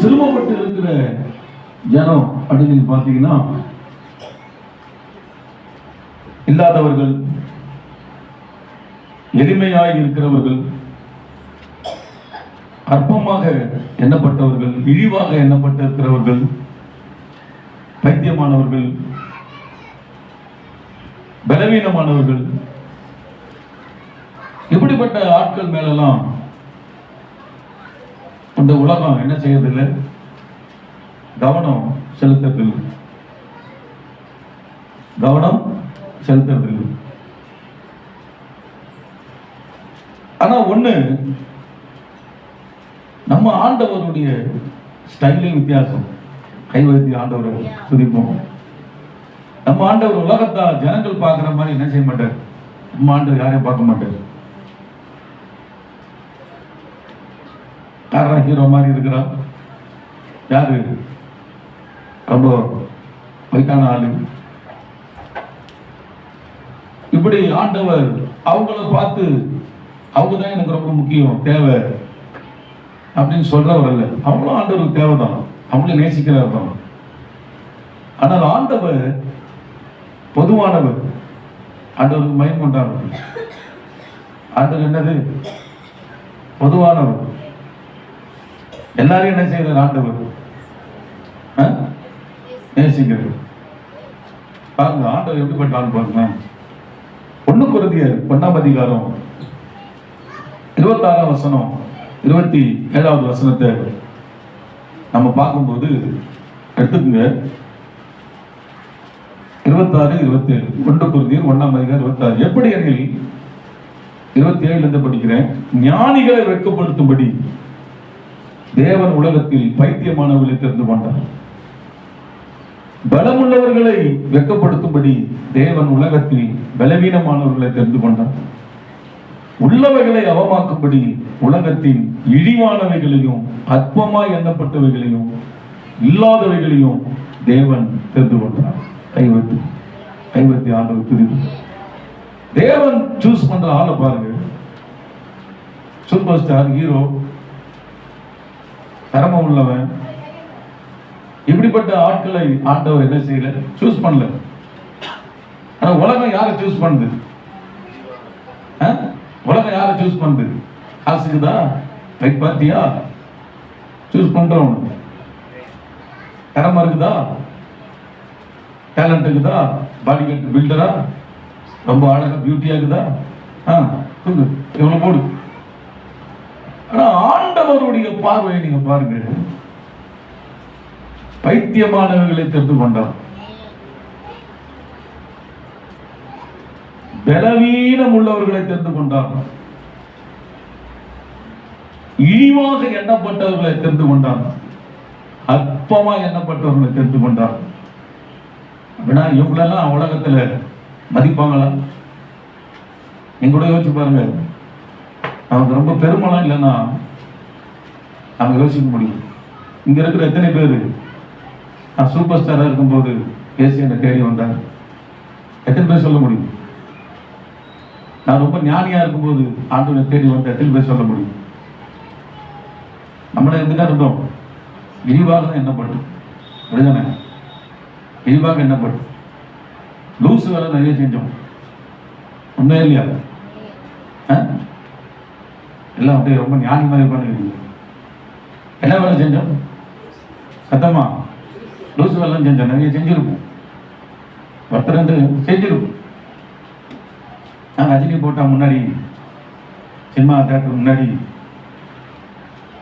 சிறுமப்பட்டு இருக்கிற ஜனம் அப்படின்னு பார்த்தீங்கன்னா, இல்லாதவர்கள், எளிமையாய் இருக்கிறவர்கள், அற்பமாக எண்ணப்பட்டவர்கள், இழிவாக எண்ணப்பட்டிருக்கிறவர்கள், பைத்தியமானவர்கள், பலவீனமானவர்கள், இப்படிப்பட்ட ஆட்கள் மேலெல்லாம் இந்த உலகம் என்ன செய்யறதில்லை, கவனம் செலுத்துறதில்லை. ஆனா ஒண்ணு, நம்ம ஆண்டவருடைய ஸ்டைலே வித்தியாசம். கைவழுத்தி ஆண்டவரை துதிப்போம். நம்ம ஆண்டவர் உலகத்தா ஜனங்கள் பார்க்கிற மாதிரி என்ன செய்ய மாட்டார். நம்ம ஆண்டவர் யாரையும் பார்க்க மாட்டார். யாரா ஹீரோ மாதிரி இருக்கிறா? யாரு ரொம்ப வயதான ஆளு? இப்படி ஆண்டவர் அவங்கள பார்த்து அவங்க தான் எனக்கு ரொம்ப முக்கியம், தேவை அப்படின்னு சொல்றவர் அல்ல. அவங்களும் ஆண்டவருக்கு தேவைதான், அவங்களே நேசிக்கிறவர் தான். ஆனால் ஆண்டவர் பொதுவானவர். ஆண்டவருக்கு மயம் கொண்டாடுவர். ஆண்டவர் என்னது? பொதுவானவர். எல்லாரையும் என்ன செய்யறார் ஆண்டவர்? நேசிக்கிறது. பாருங்க ஆண்டவர் எப்படிப்பட்ட ஆள் பாருங்க. 1 கொரிந்தியர் 1ஆம் அதிகாரம் 26ஆம் வசனம் 27வது வசனத்தை நம்ம பார்க்கும்போது எடுத்துக்கோங்க. 26, 27. 1 கொரிந்தியர் 1ஆம் அதிகாரம் 26. எப்படி எனில் 27 இருந்து படிக்கிறேன். ஞானிகளை வெட்கப்படுத்தும்படி தேவன் உலகத்தில் பைத்தியமானவர்களை தெரிந்து கொண்டார். பலமுள்ளவர்களை வெட்கப்படுத்தும்படி தேவன் உலகத்தில் பலவீனமானவர்களை தெரிந்து கொண்டார். உள்ளவைகளை அவமாக்கும்படி உலகத்தின் இழிவானவைகளையும் அற்பமாய் எண்ணப்பட்டவைகளையும் இல்லாதவைகளையும் தேவன் தெரிந்து கொண்டார். கைவத்தி ஆண்டவர் துதிப்பு. தேவன் சூஸ் பண்ற ஆளை பாருங்க. சூப்பர் ஸ்டார், ஹீரோ, திறமை உள்ளவன், இப்படிப்பட்ட ஆட்களை ஆண்டவர் என்ன செய்யல, சூஸ் பண்ணல. ஆனா உலகம் யாரை சூஸ் பண்ணுது? உலகம் யாரை சூஸ் பண்ணுது? காசுக்குதா? ரைட் பார்த்தியா? சூஸ் பண்றவன். திறமை இருக்குதா? டேலண்ட் இருக்குதா? பாடி கட் பில்டரா? ரொம்ப அழகா பியூட்டியா இருக்குதா? இவ்வளவு போடு. ஆனா ஆண்டவருடைய பார்வையை நீங்க பாருங்க. பைத்தியமானவர்களை தெரிந்து கொண்டார். பலவீனம் உள்ளவர்களை தெரிந்து கொண்டார். இழிவாக எண்ணப்பட்டவர்களை தெரிந்து கொண்டார். அற்பமா எண்ணப்பட்டவர்களை தெரிந்து கொண்டார். அப்படின்னா இவங்களெல்லாம் உலகத்துல மதிப்பாங்களா? நீங்க கூட யோசிச்சு பாருங்க. நமக்கு ரொம்ப பெருமைலாம் இல்லைன்னா நம்ம யோசிக்க முடியும். இங்க இருக்கிற எத்தனை பேர் நான் சூப்பர் ஸ்டாரா இருக்கும்போது ஏசி என்னை தேடி வந்தாங்க? எத்தனை பேர் சொல்ல முடியும்? நான் ரொம்ப ஞானியா இருக்கும்போது ஆண்டவனை தேடி வந்த எத்தனை பேர் சொல்ல முடியும்? நம்மள எப்படிதான் இருந்தோம்? இழிவாக தான் எண்ணப்படும். அப்படிதானே? இழிவாக எண்ணப்படும். லூசு வேலை நிறைய செஞ்சோம். உண்மையா இல்லையா? எல்லாம் அப்படியே ரொம்ப ஞானி மாதிரி பண்ணுவீங்க. என்ன வேலை செஞ்சோம்? சத்தமா லூசு வேலை செஞ்சோம். நிறைய செஞ்சிருப்போம். 10-2 செஞ்சிருப்போம். நான் ரஜினி போட்டா முன்னாடி, சினிமா தேட்டர் முன்னாடி,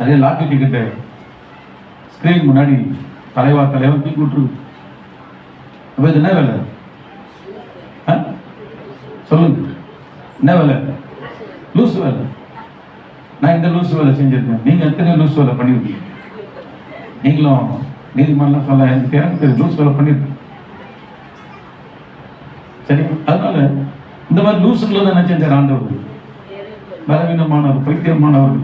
அதே லாட்டரி டிக்கெட்டு ஸ்கிரீன் முன்னாடி தலைவன் தூக்கி விட்டுரு. அப்போ இது என்ன வேலை? சொல்லுங்க, என்ன வேலை? லூசு வேலை. நான் இந்த லூசு வேலை செஞ்சிருக்கேன். நீங்க எத்தனை லூசு வேலை பண்ணிருக்கீங்க? நீங்களும் நீதிமன்றம் சொல்ல எனக்கு லூசு வேலை பண்ணிருக்கேன். சரி, அதனால இந்த மாதிரி லூசுகளை தான் என்ன செஞ்சார் ஆண்டவர்? பலவீனமானவர், பைத்தியமானவர்.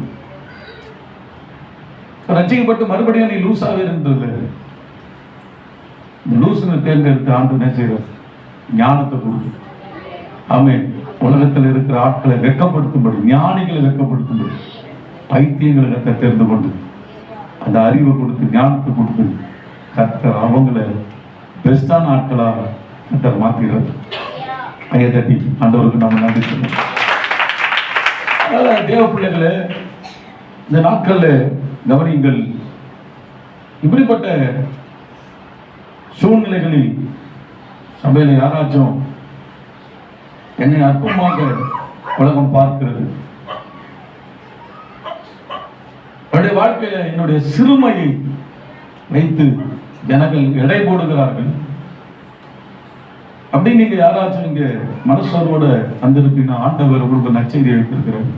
ரட்சிக்கப்பட்டு மறுபடியும் நீ லூசாவே இருந்தது. இந்த லூசுன்னு தேர்ந்தெடுத்து ஆண்டு என்ன செய்வார்? ஞானத்தை கொடுத்து. ஆமென். உலகத்தில் இருக்கிற ஆட்களை வெட்கப்படுத்தும்படி, ஞானிகளை வெட்கப்படுத்தும்படி பைத்தியங்களை கர்த்தர் தெரிந்து கொண்டு அந்த அறிவை கொடுத்து ஞானத்தை கொடுத்து கர்த்தர் அவங்கள பெஸ்டான ஆட்களாக கர்த்தர் மாற்றுகிறார். கையை தட்டி ஆண்டவருக்கு நாம நன்றி சொல்லுவோம். தேவ பிள்ளைகளே, இந்த நாட்களில் கவனியுங்கள். இப்படிப்பட்ட சூழ்நிலைகளில் சபையில் யாராச்சும் என்னை அற்பமாக உலகம் பார்க்கிறது, என்னுடைய வாழ்க்கையில என்னுடைய சிறுமையை வைத்து ஜனங்கள் எடை போடுகிறார்கள் அப்படி நீங்க யாராச்சும் நீங்க மனசோர்வோட வந்திருப்பீங்கன்னா ஆண்டவர் உங்களுக்கு நற்செய்தியை வைத்திருக்கிறார்.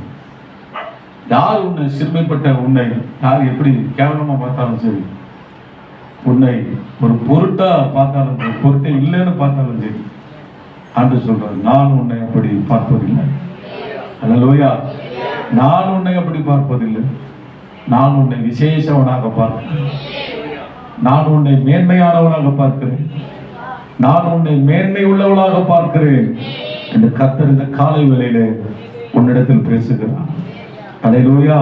யார் உன்னை சிறுமைப்பட்ட உன்னை யார் எப்படி கேவலமா பார்த்தாலும் சரி, உன்னை ஒரு பொருட்டா பார்த்தாலும் சரி, பொருட்டே இல்லைன்னு பார்த்தாலும் சரி, ஆண்டு சொல்றாரு, நான் உன்னை அப்படி பார்ப்பதில்லை. அல்லேலூயா. நான் உன்னை அப்படி பார்ப்பதில்லை. நான் உன்னை விசேஷவனாக பார்க்கிறேன். நான் உன்னை மேன்மையானவனாக பார்க்கிறேன். நான் உன்னை மேன்மை உள்ளவளாக பார்க்கிறேன் என்று கர்த்தர் இந்த காலை வேளையில உன்னிடத்தில் பேசுகிறார். அல்லேலூயா,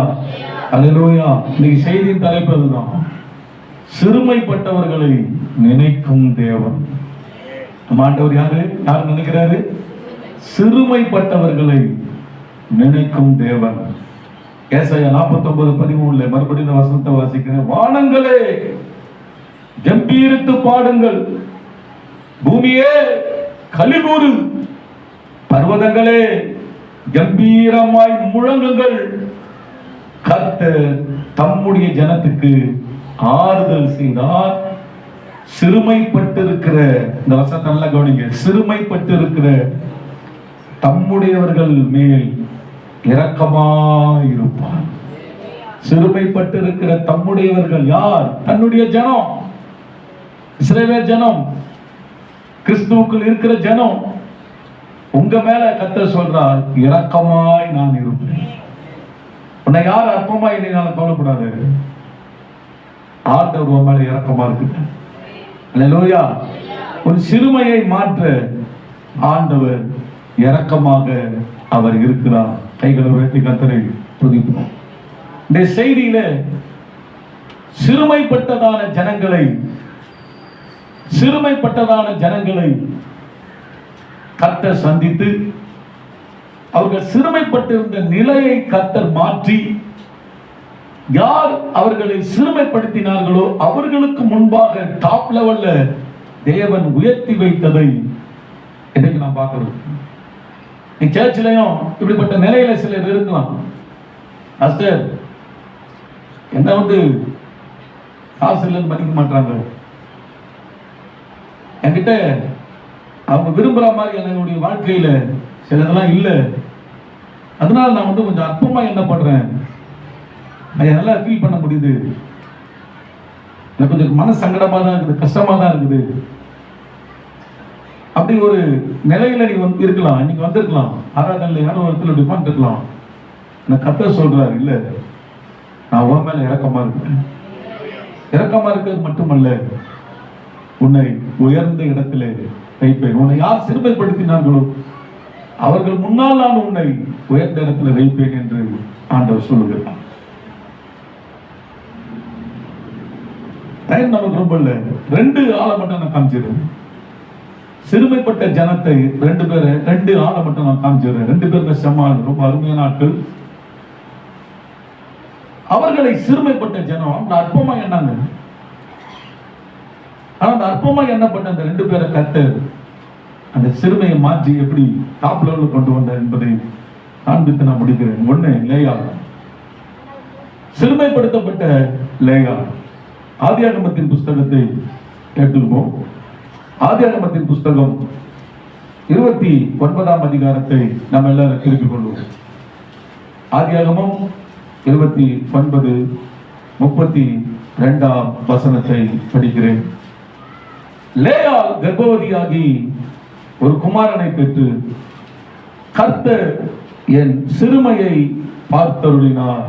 அல்லேலூயா. இன்னைக்கு செய்தியின் தலைப்பு அதுதான், சிறுமைப்பட்டவர்களை நினைக்கும் தேவன். ஆண்டவர் யாரு யார் நினைக்கிறாரு? சிறுமைப்பட்டவர்களை நினைக்கும் தேவன். ஏசாயா 49:13 மறுபடியும் இந்த வசனத்தை வாசிக்கிறேன். வானங்களே கம்பீரித்து பாடுங்கள், பூமியே கலிகூறு, பர்வதங்களே கம்பீரமாய் முழங்குங்கள். கர்த்தர் தம்முடைய ஜனத்துக்கு ஆறுதல் செய்தார். சிறுமைப்பட்டிருக்கிற, இந்த வசனத்தை நல்லா கவனிங்க, சிறுமைப்பட்டிருக்கிற தம்முடையவர்கள் மேல் இரக்கமாயிருப்பார். சிறுமைப்பட்டிருக்கிற தம்முடையவர்கள் யார்? தன்னுடைய ஜனம், இஸ்ரவேல் ஜனம், கிறிஸ்துவுக்குள் இருக்கிற ஜனம். உங்க மேல கர்த்தர் சொல்றார், இரக்கமாய் நான் இருப்பேன். உன்னை யார் அற்பமா இல்லைனாலும் கவலைப்படாது, ஆண்டவர் உன் மேல இரக்கமா இருக்கு. அல்லேலூயா. ஒரு சிறுமையை மாற்ற ஆண்டவர் இரக்கமாக அவர் இருக்கிறார். கைகளை உயர்த்தி கர்த்தரை துதிப்போம். இந்த செய்தியில சிறுமைப்பட்டதான ஜனங்களை கர்த்தர் சந்தித்து அவர்கள் சிறுமைப்பட்டிருந்த நிலையை கர்த்தர் மாற்றி, யார் அவர்களை சிறுமைப்படுத்தினார்களோ அவர்களுக்கு முன்பாக டாப் லெவல்ல தேவன் உயர்த்தி வைத்ததை இன்னைக்கு நான் பார்க்கிறோம். சர்ச்சிலையும் இப்படிப்பட்ட நிலையில சிலர் இருக்கலாம். பாஸ்டர் என்ன காசு இல்லைன்னு மதிக்க மாட்டாங்க, என்கிட்ட அவங்க விரும்புற மாதிரி என்னுடைய வாழ்க்கையில சிலதெல்லாம் இல்லை, அதனால நான் கொஞ்சம் அற்பமா என்ன பண்றேன், நல்லா ஃபீல் பண்ண முடியுது, எனக்கு கொஞ்சம் மன சங்கடமா தான் இருக்குது, கஷ்டமா தான் இருக்குது. அப்படி ஒரு நிலையில நீ இருக்கலாம், இன்னைக்கு வந்திருக்கலாம், ஆராதனையில் யாரும் ஒருத்தர் இப்படி பண்ணிருக்கலாம். நான் கர்த்தர் சொல்றாரு, இல்ல நான் உன் மேல இரக்கமா இருக்கிறேன். இரக்கமா இருக்கிறது மட்டுமல்ல, உன்னை உயர்ந்த இடத்துல வைப்பேன். உன்னை யார் சிறுமைப்படுத்தினார்களோ அவர்கள் முன்னால் நான் உன்னை உயர்ந்த இடத்துல வைப்பேன் என்று ஆண்டவர் சொல்லுகிறார். டைம் நமக்கு ரொம்ப இல்லை, 2 ஆளை மட்டும் நான் காமிச்சிடுறேன். சிறுமைப்பட்ட ஜனத்தை 2 ஆளை மட்டும் நான் காமிச்சிடுறேன். 2 பேருமே செம்மாள், ரொம்ப அருமையான ஆட்கள். அவர்களை சிறுமைப்பட்ட ஜனம் அந்த அற்பமா எண்ணாங்க. ஆனா அந்த அற்பமா எண்ணப்பட்ட அந்த 2 பேரை கர்த்தர் அந்த சிறுமையை மாற்றி எப்படி டாப் லெவலில் கொண்டு வந்தார் என்பதை காண்பித்து நான் முடிக்கிறேன். 1 லேயா, சிறுமைப்படுத்தப்பட்ட லேயா. ஆதியாகமத்தின் புஸ்தகத்தை எடுத்துக்குவோம். ஆதியாகமத்தின் புஸ்தகம் 29ஆம் அதிகாரத்தை நாம் எல்லாரும் திருப்பிக் கொள்வோம். ஆதியாகமம் 29 32ஆம் வசனத்தை படிக்கிறேன். லேயா கர்ப்பவதியாகி ஒரு குமாரனை பெற்று கர்த்தர் என் சிறுமையை பார்த்தருளினார்,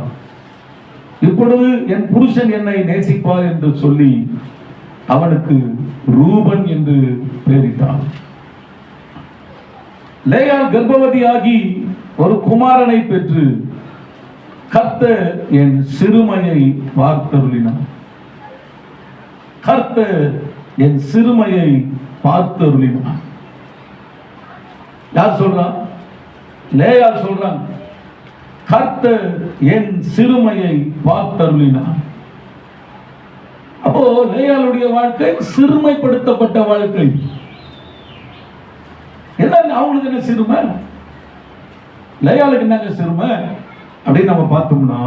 இப்பொழுது என் புருஷன் என்னை நேசிப்பார் என்று சொல்லி அவனுக்கு ரூபன் என்று பெயரிட்டார். லேயாள் கர்ப்பவதியாகி ஒரு குமாரனை பெற்று கர்த்தர் என் சிறுமையை பார்த்தருளினார். கர்த்தர் என் சிறுமையை பார்த்தருளினார். யார் சொல்றான்? லேயாள் சொல்றான், கர்த்தர் என் சிறுமையை பார்த்தருளினார். அப்போ லேயாளுடைய வாழ்க்கை சிறுமைப்படுத்தப்பட்ட வாழ்க்கை. என்ன அவங்களுக்கு என்ன சிறுமை, லேயாளுக்கு என்னங்க சிறுமை அப்படின்னு நம்ம பார்த்தோம்னா,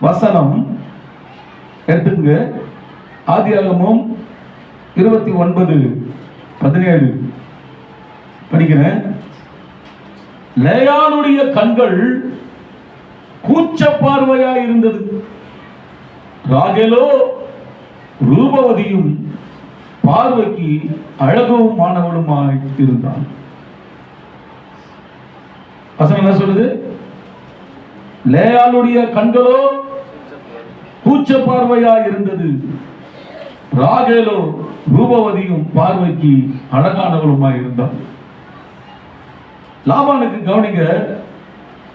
வசனம் எடுத்துங்க. ஆதியாகமம் 29:17 படிக்கிறேன். லேயாளுடைய கண்கள் கூச்ச பார்வையாய் இருந்தது, ராகேலோ ரூபவதியும் பார்வைக்கு அழகும் மாணவனுமாய் இருந்தான். வசனம் என்ன சொல்லுது? லேயாளுடைய கண்களோ கூச்ச பார்வையாய் இருந்தது, ராகேலோ ரூபவதியும் பார்வைக்கு அழகானவளுமாய் இருந்தான். லாபானுக்கு கவனிங்க,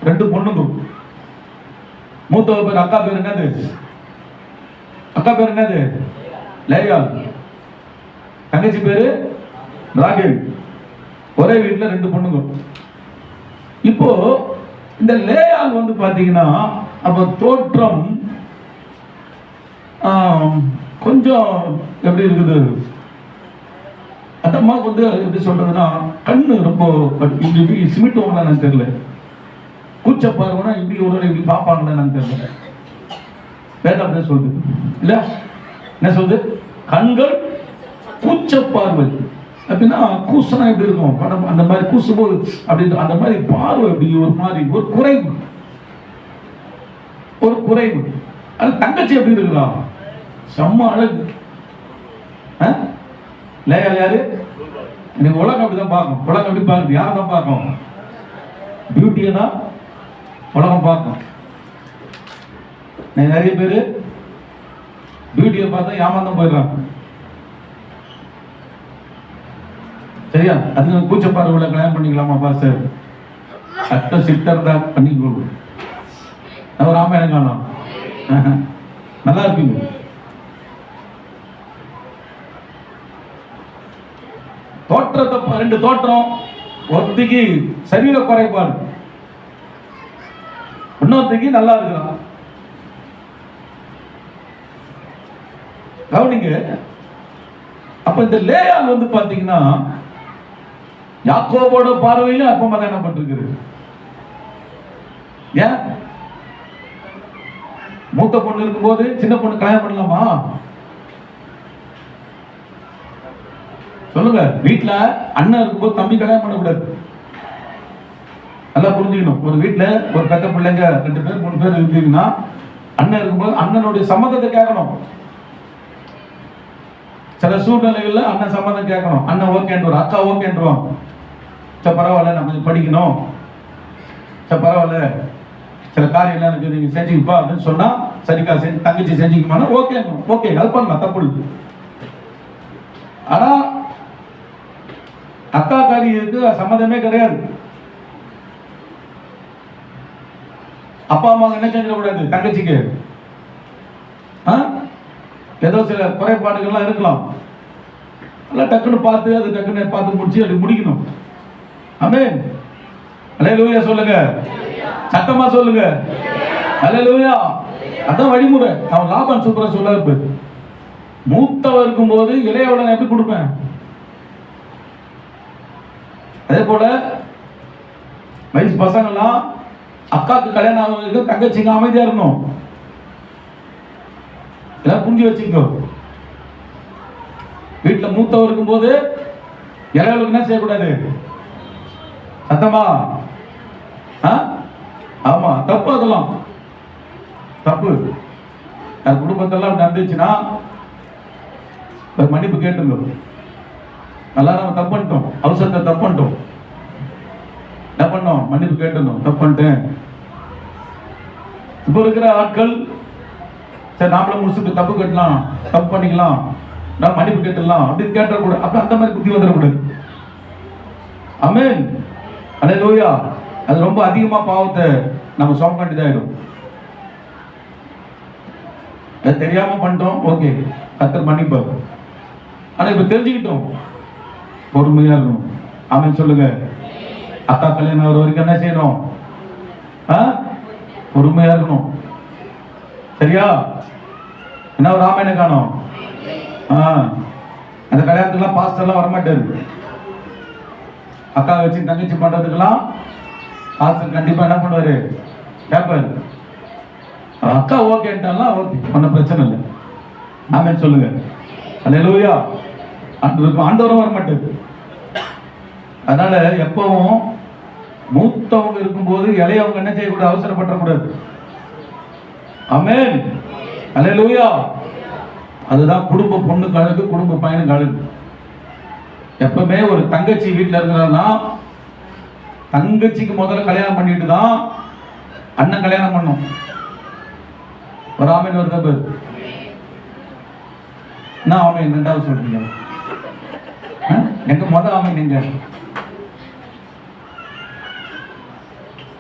2 பொண்ணுங்க. மூத்தவ பேர் அக்கா பேர் என்னது? அக்கா பேர் என்னது? லேயாள். தங்கச்சி பேரு ராகேல். ஒரே வீட்டில் 2 பொண்ணுங்க. இப்போ இந்த லேயாள் வந்து பாத்தீங்கன்னா, அப்ப தோற்றம் கொஞ்சம் எப்படி இருக்குது, அந்த அம்மா வந்து எப்படி சொல்றதுன்னா, கண்ணு ரொம்ப இப்படி சிமிட்டுவாங்களா எனக்கு தெரியல, கூச்ச பார்வைனா இப்படி ஒரு இப்படி பார்ப்பாங்களா எனக்கு தெரியல. வேதம் அப்படியே சொல்லுது இல்ல, என்ன சொல்லுது? கண்கள் கூச்ச பார்வை அப்படின்னா, கூசனா எப்படி இருக்கும் படம், அந்த மாதிரி கூசும்போது அப்படின்னு அந்த மாதிரி பார்வை எப்படி ஒரு மாதிரி ஒரு குறைவு, ஒரு குறைவு. அது தங்கச்சி எப்படி இருக்கிறா? செம்ம அழகு. லேயாள் யாரு? எனக்கு உலகம் அப்படிதான் பார்க்கும். உலகம் எப்படி பார்க்குது? யாரை தான் பார்க்கும்? பியூட்டியை தான் உலகம் பார்க்கும். நிறைய பேர் பியூட்டியை பார்த்தா ஏமாந்தான் போயிடுறாங்க. சரியா? அதுக்கு கூச்சப்பாடு உள்ள கல்யாணம் பண்ணிக்கலாமா பாஸ்டர்? சட்ட சிட்டர் தான் பண்ணிக்கொள்ளு. அவர் ராமாயணம் காணும், நல்லா இருப்பீங்க. தோற்றத்தை 2 தோற்றம், ஒருத்திக்கு சரீர குறைபாடு, இன்னொருத்திக்கு நல்லா இருக்கிறான். கவனிங்க. அப்ப இந்த லேயாள் வந்து பாத்தீங்கன்னா, யாக்கோபோட பார்வையிலும் அற்பமா தான் பண்ணப்பட்டிருக்கிறது. ஏன்? மூத்த பொண்ணு இருக்கும்போது சின்ன பொண்ணு கல்யாணம் பண்ணலாமா? சொல்லுங்க. வீட்டுல அண்ணன் இருக்கும்போது தம்பி கல்யாணம் பண்ணக்கூடாது. நல்லா புரிஞ்சுக்கணும். ஒரு வீட்டுல ஒரு பெத்த பிள்ளைங்க 2 பேர் 3 பேர் இருந்தீங்கன்னா, அண்ணன் இருக்கும்போது அண்ணனுடைய சம்மதத்தை கேட்கணும். சில சூழ்நிலைகள்ல அண்ணன் சம்மதம் கேட்கணும். அண்ணன் ஓகேன்றார், அக்கா ஓகேன்றான். சரி பரவாயில்ல, நம்ம படிக்கணும், சரி பரவாயில்ல, சில காரியம்லாம் எனக்கு நீங்க செஞ்சுக்கப்பா அப்படின்னு சொன்னா, சரிக்கா தங்கச்சி செஞ்சுக்குமானா ஓகே, ஓகே அது பண்ணலாம், தப்பு இல்லை. ஆனா அக்கா காரிக்கு சம்மதமே கிடையாது. அப்பா அம்மா என்ன செஞ்சிடக்கூடாது தங்கச்சிக்கு. ஏதோ சில குறைபாடுகள்லாம் இருக்கலாம், எல்லாம் டக்குன்னு பார்த்து அது டக்குன்னு பார்த்து முடிச்சு அது முடிக்கணும். ஆமென். அல்லேலூயா சொல்லுங்க, சத்தமா சொல்லுங்க அல்லேலூயா. அதான் வழிமுறை. அவன் லாபான் சூப்பரா சொல்ல, மூத்தவ இருக்கும்போது இளையவளை எப்படி கொடுப்பேன், அதே போல வயசு பசங்கள்லாம் அக்காவுக்கு கல்யாணம் ஆகுறதுக்கு தங்கச்சிங்க அமைதியா இருக்கணும். எல்லாம் புரிஞ்சு வச்சுக்கோ. வீட்டுல மூத்தவர் இருக்கும்போது இளையவளுக்கு என்ன செய்யக்கூடாது? சத்தமா? ஆமா, தப்பு. அதெல்லாம் தப்பு. அது குடும்பத்தெல்லாம் நடந்துச்சுன்னா மன்னிப்பு கேட்டுங்க. நல்லா நம்ம தப்பு பண்ணிட்டோம், அவசரத்தை தப்பு பண்ணிட்டோம், என்ன பண்ணோம்? மன்னிப்பு கேட்டுருந்தோம், தப்பு பண்ணிட்டேன். இப்போ இருக்கிற ஆட்கள் சரி நாமளும் முடிச்சுட்டு தப்பு கட்டலாம், தப்பு பண்ணிக்கலாம், நான் மன்னிப்பு கேட்டுடலாம் அப்படின்னு கேட்டக்கூடாது. அப்ப அந்த மாதிரி புத்தி வந்துடக்கூடாது. ஆமென். அல்லேலூயா. அது ரொம்ப அதிகமா பாவத்தை நம்ம சுமக்க வேண்டியதாயிடும். அது தெரியாம பண்ணிட்டோம், ஓகே, கர்த்தர் மன்னிப்பார். ஆனா இப்ப தெரிஞ்சுக்கிட்டோம், பொறுமையா இருக்கணும். ஆமென் சொல்லுங்க. அக்கா கல்யாணம் வர வரைக்கும் என்ன செய்யணும்? பொறுமையா இருக்கணும். சரியா? என்ன ஒரு ஆமையின காணும். அந்த கல்யாணத்துக்குலாம் பாஸ்டர்லாம் வரமாட்டாரு. அக்கா வச்சு தங்கச்சி பண்றதுக்கெல்லாம் பாஸ்டர் கண்டிப்பா என்ன பண்ணுவாரு? கேட்பாரு. அக்கா ஓகேன்ட்டாலாம் ஓகே, ஒன்றும் பிரச்சனை இல்லை. ஆமென் சொல்லுங்க. அல்லேலூயா. ஆண்டவரும் வரமாட்டாரு. அதனால எப்பவும் மூத்தவங்க இருக்கும்போது இளையவங்க என்ன செய்யக்கூடாது? அவசரப்படக்கூடாது. ஆமென். அல்லேலூயா. அதுதான் குடும்ப பொண்ணுக்கு அழகு, குடும்ப பையனுக்கு அழகு. எப்பவுமே ஒரு தங்கச்சி வீட்டில் இருக்கிறான்னா தங்கச்சிக்கு முதல்ல கல்யாணம் பண்ணிட்டு தான் அண்ணன் கல்யாணம் பண்ணும். ஒரு ஆமென் வருதா பேர்? என்ன ஆமென் ரெண்டாவது சொல்றீங்க? எங்க முதல் ஆமென் எங்க?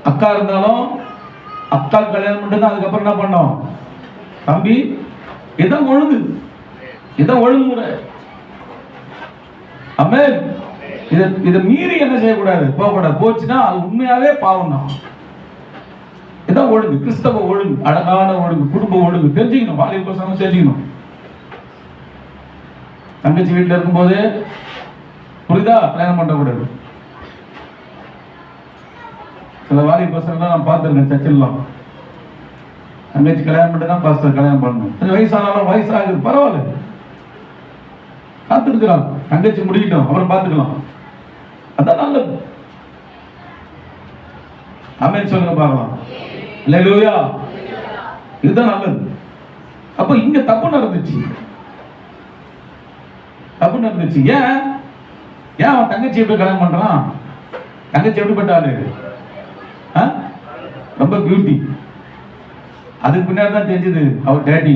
அக்கா இருந்தாலும் அக்கா கல்யாணம் பண்ணிட்டு அதுக்கப்புறம் என்ன பண்ணோம்? தம்பி, இதான் ஒழுங்கு, இதான் ஒழுங்குமுறை. ஆமென். இதை மீறி என்ன செய்யக்கூடாது? போகக்கூடாது. போச்சுன்னா அது உண்மையாவே பாவம் தான். இதான் ஒழுங்கு, கிறிஸ்தவ ஒழுங்கு, அழகான ஒழுங்கு, குடும்ப ஒழுங்கு. தெரிஞ்சுக்கணும், வாலிப பசங்க தெரிஞ்சுக்கணும். தங்கச்சி வீட்டில் இருக்கும்போது புரியுதா? கல்யாணம் பண்ணக்கூடாது. சில வாலிப பசங்க நான் பார்த்துருக்கேன் சர்ச்சில்லாம். தங்கச்சி கல்யாணம் பண்ணிட்டு தான் பாஸ்டர் கல்யாணம் பண்ணணும். கொஞ்சம் வயசானாலும் வயசாகுது, பரவாயில்ல, காத்துருக்கிறான். தங்கச்சி முடிக்கிட்டோம், அப்புறம் பார்த்துக்கலாம். அதான் நல்லது. ஆமென் சொல்லுங்க பார்க்கலாம். அல்லேலூயா. இதுதான் நல்லது. அப்ப இங்க தப்பு நடந்துச்சு. தப்பு நடந்துச்சு. ஏன் அவன் தங்கச்சி எப்படி கல்யாணம் பண்றான்? தங்கச்சி எப்படிப்பட்டாரு? ரொம்ப பியூட்டி. அதுக்கு பின்னாடி தான் தெரிஞ்சது அவர் டேடி.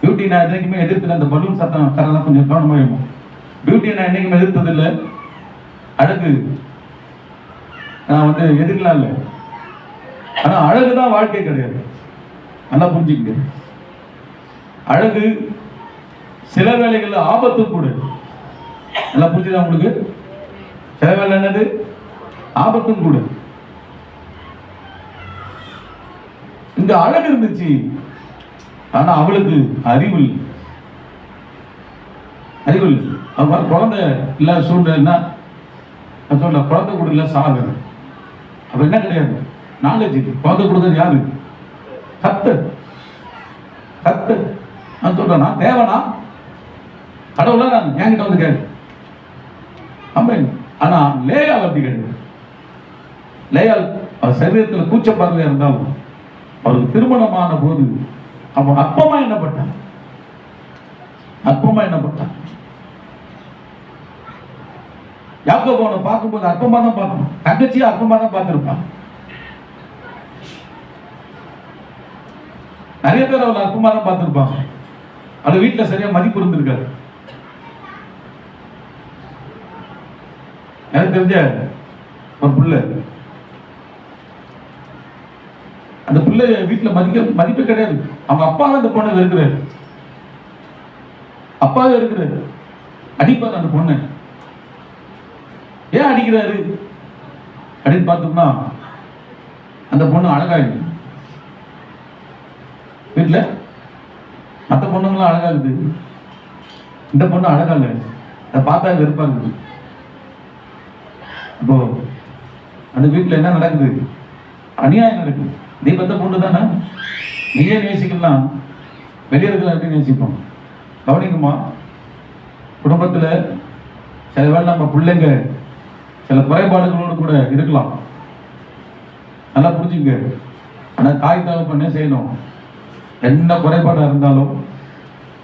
பியூட்டி நான் என்னைக்குமே எதிர்த்துல, அந்த பலூன் சத்தம் கரெல்லாம் கொஞ்சம் கவனமா இருக்கும். பியூட்டி நான் என்னைக்குமே எதிர்த்தது இல்லை. அழகு நான் வந்து எதிர்க்கலாம் இல்லை. ஆனா அழகுதான் வாழ்க்கை கிடையாது. நல்லா புரிஞ்சுக்க. அழகு சில வேலைகள்ல ஆபத்து கூட. நல்லா புரிஞ்சுதான் உங்களுக்கு? சில வேலை என்னது? ஆபத்தும் கூட. இங்க அழகு இருந்துச்சு, ஆனா அவளுக்கு அறிவு அவ குழந்தை இல்ல சூழ்நிலைன்னா சொல்ல, குழந்தை கூட இல்ல சாகு. அப்ப என்ன கிடையாது? நாலேஜ். குழந்தை கொடுத்தது யாரு? கர்த்தர். நான் சொல்றேன், நான் தேவனா? கடவுளா? நான் என்கிட்ட வந்து கேளு. ஆமென். ஆனா லேயால் அப்படி கிடையாது. லேயால் சரீரத்தில் கூச்சப்பார்வையா இருந்தாலும் அவருக்கு திருமணமான போது அவன் அற்பமா எண்ணப்பட்டான். யாக்கோபு அவனை பார்க்கும்போது அற்பமா தான் பார்க்கணும். தங்கச்சியை அற்பமா தான் பார்த்திருப்பான். நிறைய பேர் அவளை அற்பமா தான் பார்த்திருப்பாங்க. அவளை வீட்டுல சரியா மதிப்பு இருந்திருக்காரு. எனக்கு தெரிஞ்ச ஒரு பிள்ளை, அந்த பிள்ளை வீட்டுல மதிப்பே கிடையாது. அவங்க அப்பாவே அந்த பொண்ணை வெறுக்கிறாரு. அப்பாவே இருக்கிறாரு. அடிப்பார் அந்த பொண்ணை. ஏன் அடிக்கிறாரு அப்படின்னு பார்த்தோம்னா, அந்த பொண்ணு அழகாயிருக்கு. வீட்டுல மற்ற பொண்ணுங்களாம் அழகா இருக்குது, இந்த பொண்ணு அழகா இல்லை. அதை பார்த்தா வெறுப்பா இருக்குது. அப்போ அந்த வீட்டுல என்ன நடக்குது? அநியாயம் நடக்குது. நீ பத்த பொண்ணு தானே, நீயே நேசிக்கலாம், வெளியே இருக்கலாம் எப்படி நேசிப்போம்? கவனிக்குமா? குடும்பத்துல சில வேளை நம்ம பிள்ளைங்க சில குறைபாடுகளோடு கூட இருக்கலாம். நல்லா புரிஞ்சுங்க. ஆனா தாய் தகப்பன் என்ன செய்யணும்? என்ன குறைபாடா இருந்தாலும்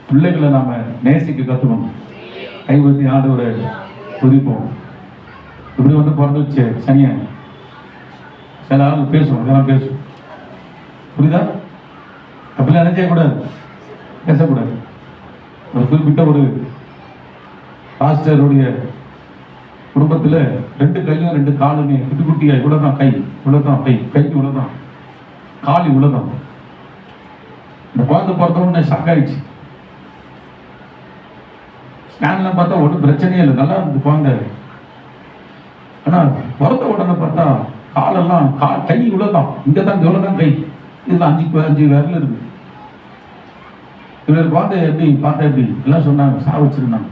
பிள்ளைகளை நாம நேசிக்க கத்துக்கணும். கைவத்தி ஆண்டவரை துதிப்போம். இப்படி வந்து பிறந்துச்சு சனியா, சில ஆள் பேசுவோம், இதெல்லாம் பேசுவோம். புரியுதா? அப்படிலாம் என்ன செய்யக்கூடாது, பேசக்கூடாது. ஒரு குறிப்பிட்ட ஒரு பாஸ்டருடைய குடும்பத்துல 2 கையும் 2 காலுமே குட்டி குட்டியா, இவ்வளவுதான் கை, இவ்வளவுதான் கை, கைக்கு இவ்வளவுதான், கால் இவ்வளவுதான். இந்த குழந்தை பிறந்த உடனே ஷாக் ஆயிடுச்சு. ஸ்கேன்ல பார்த்தா ஒன்றும் பிரச்சனையே இல்லை, நல்லா இருந்தது குழந்தை. ஆனா பிறந்த உடனே பார்த்தா காலெல்லாம் கை இவ்வளவுதான், இங்கதான் இவ்வளவுதான் கை, இதுல 5 விரல் இருக்கு. இவர் குழந்தை எப்படி பார்த்தா எப்படி எல்லாம் சொன்னாங்க, சாவச்சிருந்தாங்க.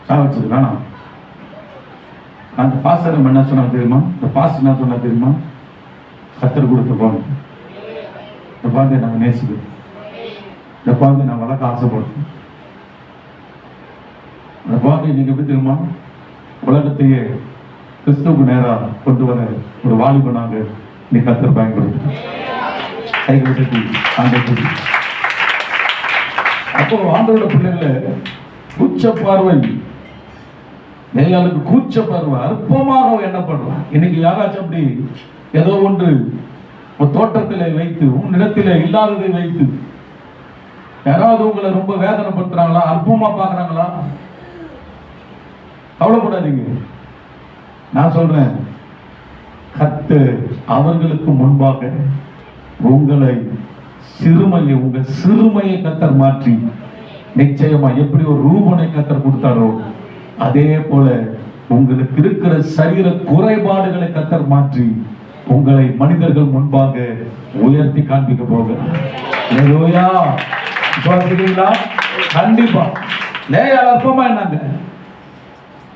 சாவச்சிருக்கானா அந்த பாஸ்டர் என்ன சொன்னா தெரியுமா? இந்த பாஸ்டர் என்ன சொன்னா தெரியுமா? கத்தர் கொடுத்த குழந்தை, இந்த குழந்தைய நாங்கள் நேசிக்கிறோம், இந்த குழந்தைய நான் வளர்க்க ஆசைப்படுறோம். அந்த குழந்தைய நீங்க எப்படி தெரியுமா? உலகத்தையே கிறிஸ்துவுக்கு நேராக கொண்டு வர ஒரு வாலிபனாக நீ கத்தர் பயன்படுத்த கைகளை தட்டி ஆண்டவருக்கு. அப்போ ஆண்டவரோட பிள்ளைகளை கூச்ச பார்வை, மேலாளுக்கு கூச்ச பார்வை, அற்பமாக எண்ணப்படுறான். இன்னைக்கு யாராச்சும் அப்படி ஏதோ ஒன்று ஒரு தோட்டத்திலே வைத்து, உன்னிடத்திலே இல்லாததை வைத்து யாராவது உங்களை ரொம்ப வேதனைப்படுத்துறாங்களா, அற்பமா பார்க்கறாங்களா? கவலைப்படாதீங்க. நான் சொல்றேன், கர்த்தர் அவர்களுக்கு முன்பாக உங்களை சிறுமையை, உங்கள் சிறுமையை கர்த்தர் மாற்றி நிச்சயமா எப்படி ஒரு ரூபனை கர்த்தர் கொடுத்தாரோ அதே போல உங்களுக்கு இருக்கிற சரீர குறைபாடுகளை கர்த்தர் மாற்றி உங்களை மனிதர்கள் முன்பாக உயர்த்தி காண்பிக்க போகிறார். ஹல்லேலூயா. சொல்றீங்களா? கண்டிப்பா. லேயாள் அற்பமா என்னங்க?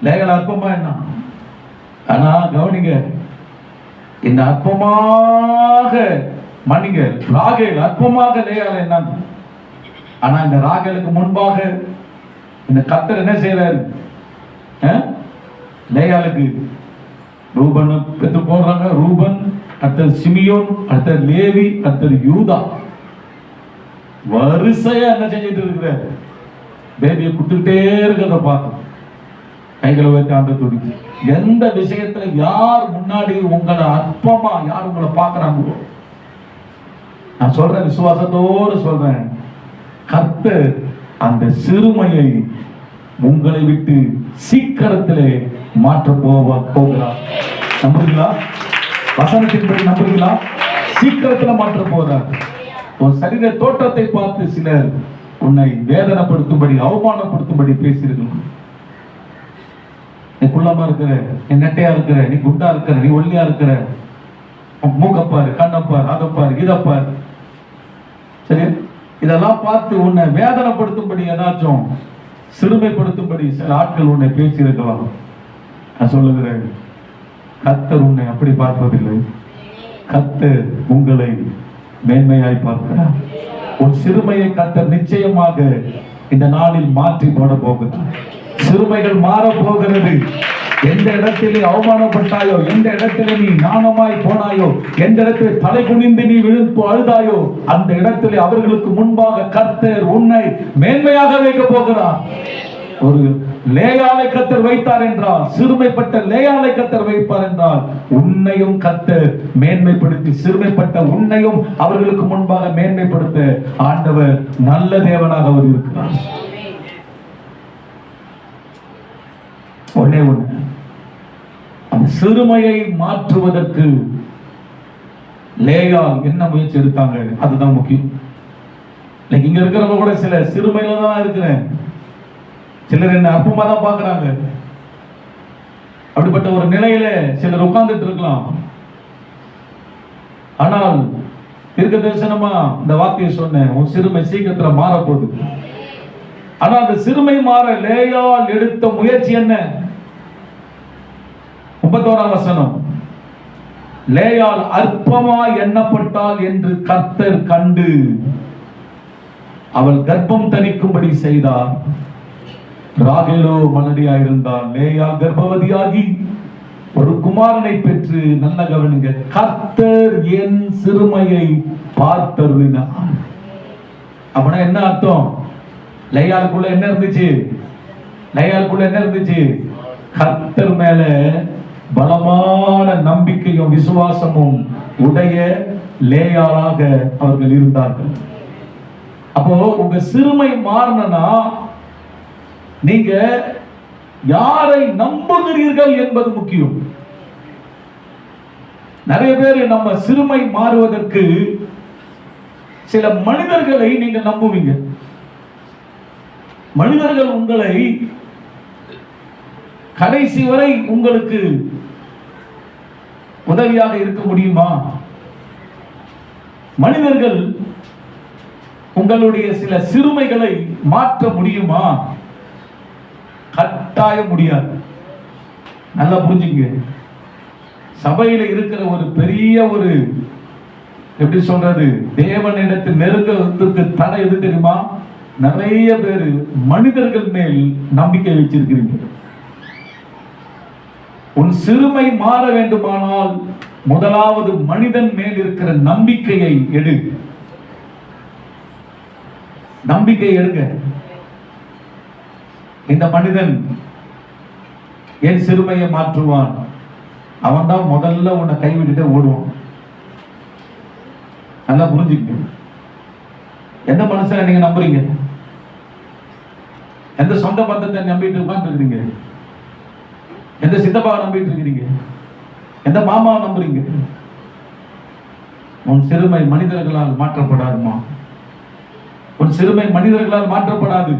லேயாள் அற்பமா என்ன? ஆனா கவனிங்க, இந்த அற்பமாக மன்னிங்க, ராகேல் அற்பமாக லேயாள் என்னங்க? ஆனா இந்த ராகேலுக்கு முன்பாக இந்த கர்த்தர் என்ன செய்யறாரு? லேயாளுக்கு ரூபன் பெற்று போடுறாங்க. ரூபன், அடுத்தது சிமியோன், அடுத்தது லேவி, அடுத்தது யூதா. வரிசையா என்ன செஞ்சிட்டு இருக்கிற? பேபியை குட்டுக்கிட்டே இருக்கிறத பார்க்கும். கைகளை வைத்து ஆண்ட துடிக்கு. எந்த விஷயத்துல யார் முன்னாடி உங்களை அற்பமா யார் உங்களை பார்க்கறாங்களோ, நான் சொல்றேன், விசுவாசத்தோடு சொல்றேன், கர்த்தர் அந்த சிறுமையை உங்களை விட்டு சீக்கிரத்திலே மாற்ற போகிறார். நம்புறீங்களா? வசனத்தின்படி நம்புறீங்களா? சீக்கிரத்தில் மாற்ற போகிறார். உன் சரீர தோற்றத்தை பார்த்து சிலர் உன்னை வேதனைப்படுத்தும்படி, அவமானப்படுத்தும்படி பேசியிருக்கணும். நீ குள்ளமா இருக்கிற, நீ நெட்டையா இருக்கிற, நீ குண்டா இருக்கிற, நீ ஒல்லியா இருக்கிற, மூக்கப்பாரு, கண்ணப்பாரு, அதப்பாரு, இதப்பாரு, சரி, இதெல்லாம் பார்த்து உன்னை வேதனைப்படுத்தும்படி, ஏதாச்சும் சிறுமைப்படுத்தும்படி சில ஆட்கள் உன்னை பேசியிருக்கலாம். நான் சொல்லுகிறேன், கர்த்தர் உன்னை அப்படி பார்ப்பதில்லை. கர்த்தர் உங்களை மேன்மையாய் பார்க்கிறார். உன் சிறுமையை கர்த்தர் நிச்சயமாக இந்த நாளில் மாற்றி போட போகிறார். சிறுமைகள் மாற போகிறது. எந்த இடத்திலே அவமானப்பட்டாயோ, எந்த இடத்திலே நீ நாணமாய் போனாயோ, எந்த இடத்திலே தலை குனிந்து நீ விழுந்து அழுதாயோ, அந்த இடத்திலே அவர்களுக்கு முன்பாக கர்த்தர் உன்னை மேன்மையாக வைக்க போகிறார். ஒரு லேயாளை கர்த்தர் வைத்தார் என்றால், சிறுமைப்பட்ட லேயாளை கர்த்தர் வைப்பார் என்றால், உன்னையும் கர்த்தர் மேன்மைப்படுத்தி, சிறுமைப்பட்ட உன்னையும் அவர்களுக்கு முன்பாக மேன்மைப்படுத்த ஆண்டவர் நல்ல தேவனாக அவர் இருக்கிறார். ஒன்னே ஒண்ணு, அந்த சிறுமையை மாற்றுவதற்கு லேயாள் என்ன முயற்சி எடுத்தாங்க, அதுதான் முக்கியம். இங்க இருக்கிறவங்க கூட சில சிறுமையில தான் இருக்கிறேன், சிலர் என்ன அற்பமா தான் பார்க்கறாங்க. அப்படிப்பட்ட ஒரு நிலையில சிலர் உட்கார்ந்துட்டு இருக்கலாம். ஆனால் தீர்க்க தரிசனமா இந்த வார்த்தையை சொன்னேன், உன் சிறுமை சீக்கிரத்துல மாற போகுது. ஆனா அந்த சிறுமை மாற லேயாள் எடுத்த முயற்சி என்ன? 31ஆம் வசனம், லேயாள் அற்பமா எண்ணப்பட்டாள் என்று கர்த்தர் கண்டு அவள் கர்ப்பம் தரிக்கும்படி செய்தார். ராகேலோ மலடியாயிருந்தாள். லேயாள் கர்ப்பவதியாகி ஒரு குமாரனை பெற்று, நல்ல கவனிங்க, கர்த்தர் என் சிறுமையை பார்த்தருளினார். அப்படின்னா என்ன அர்த்தம்? லேயாளுக்குள்ள என்ன இருந்துச்சு? லேயாளுக்குள்ள என்ன இருந்துச்சு? கர்த்தர் மேல பலமான நம்பிக்கையும் விசுவாசமும் உடைய லேயாளாக அவர்கள் இருந்தார்கள். அப்போ உங்க சிறுமை மாறணும்னா நீங்க யாரை நம்புகிறீர்கள் என்பது முக்கியம். நிறைய பேர் நம்ம சிறுமை மாறுவதற்கு சில மனிதர்களை நீங்க நம்புவீங்க. மனிதர்கள் உங்களை கடைசி வரை உங்களுக்கு உதவியாக இருக்க முடியுமா? மனிதர்கள் உங்களுடைய சில சிறுமைகளை மாற்ற முடியுமா? கட்டாயம் முடியாது. நல்லா புரிஞ்சுங்க. சபையில இருக்கிற ஒரு பெரிய ஒரு எப்படி சொல்றது, தேவனிடத்தில் நெருங்கத்துக்கு தடை எது தெரியுமா? நிறைய பேர் மனிதர்கள் மேல் நம்பிக்கை வச்சிருக்கிறீங்க. உன் சிறுமை மாற வேண்டுமானால் முதலாவது மனிதன் மேல் இருக்கிற நம்பிக்கையை எடு. நம்பிக்கை எடுங்க. இந்த மனிதன் என் சிறுமையை மாற்றுவான், அவன் தான் முதல்ல உன்னை கைவிட்டுட்டு ஓடுவான். நல்லா புரிஞ்சுக்க. எந்த மனுஷனை நீங்க நம்புறீங்க? எந்த சொந்த பந்தத்தை நம்பிட்டு உட்கார்ந்துருக்கிறீங்க? எந்த சித்தப்பாவை நம்பிட்டு இருக்கிறீங்க? எந்த மாமாவை நம்புறீங்க? உன் சிறுமை மனிதர்களால் மாற்றப்படாதுமா. உன் சிறுமை மனிதர்களால் மாற்றப்படாது.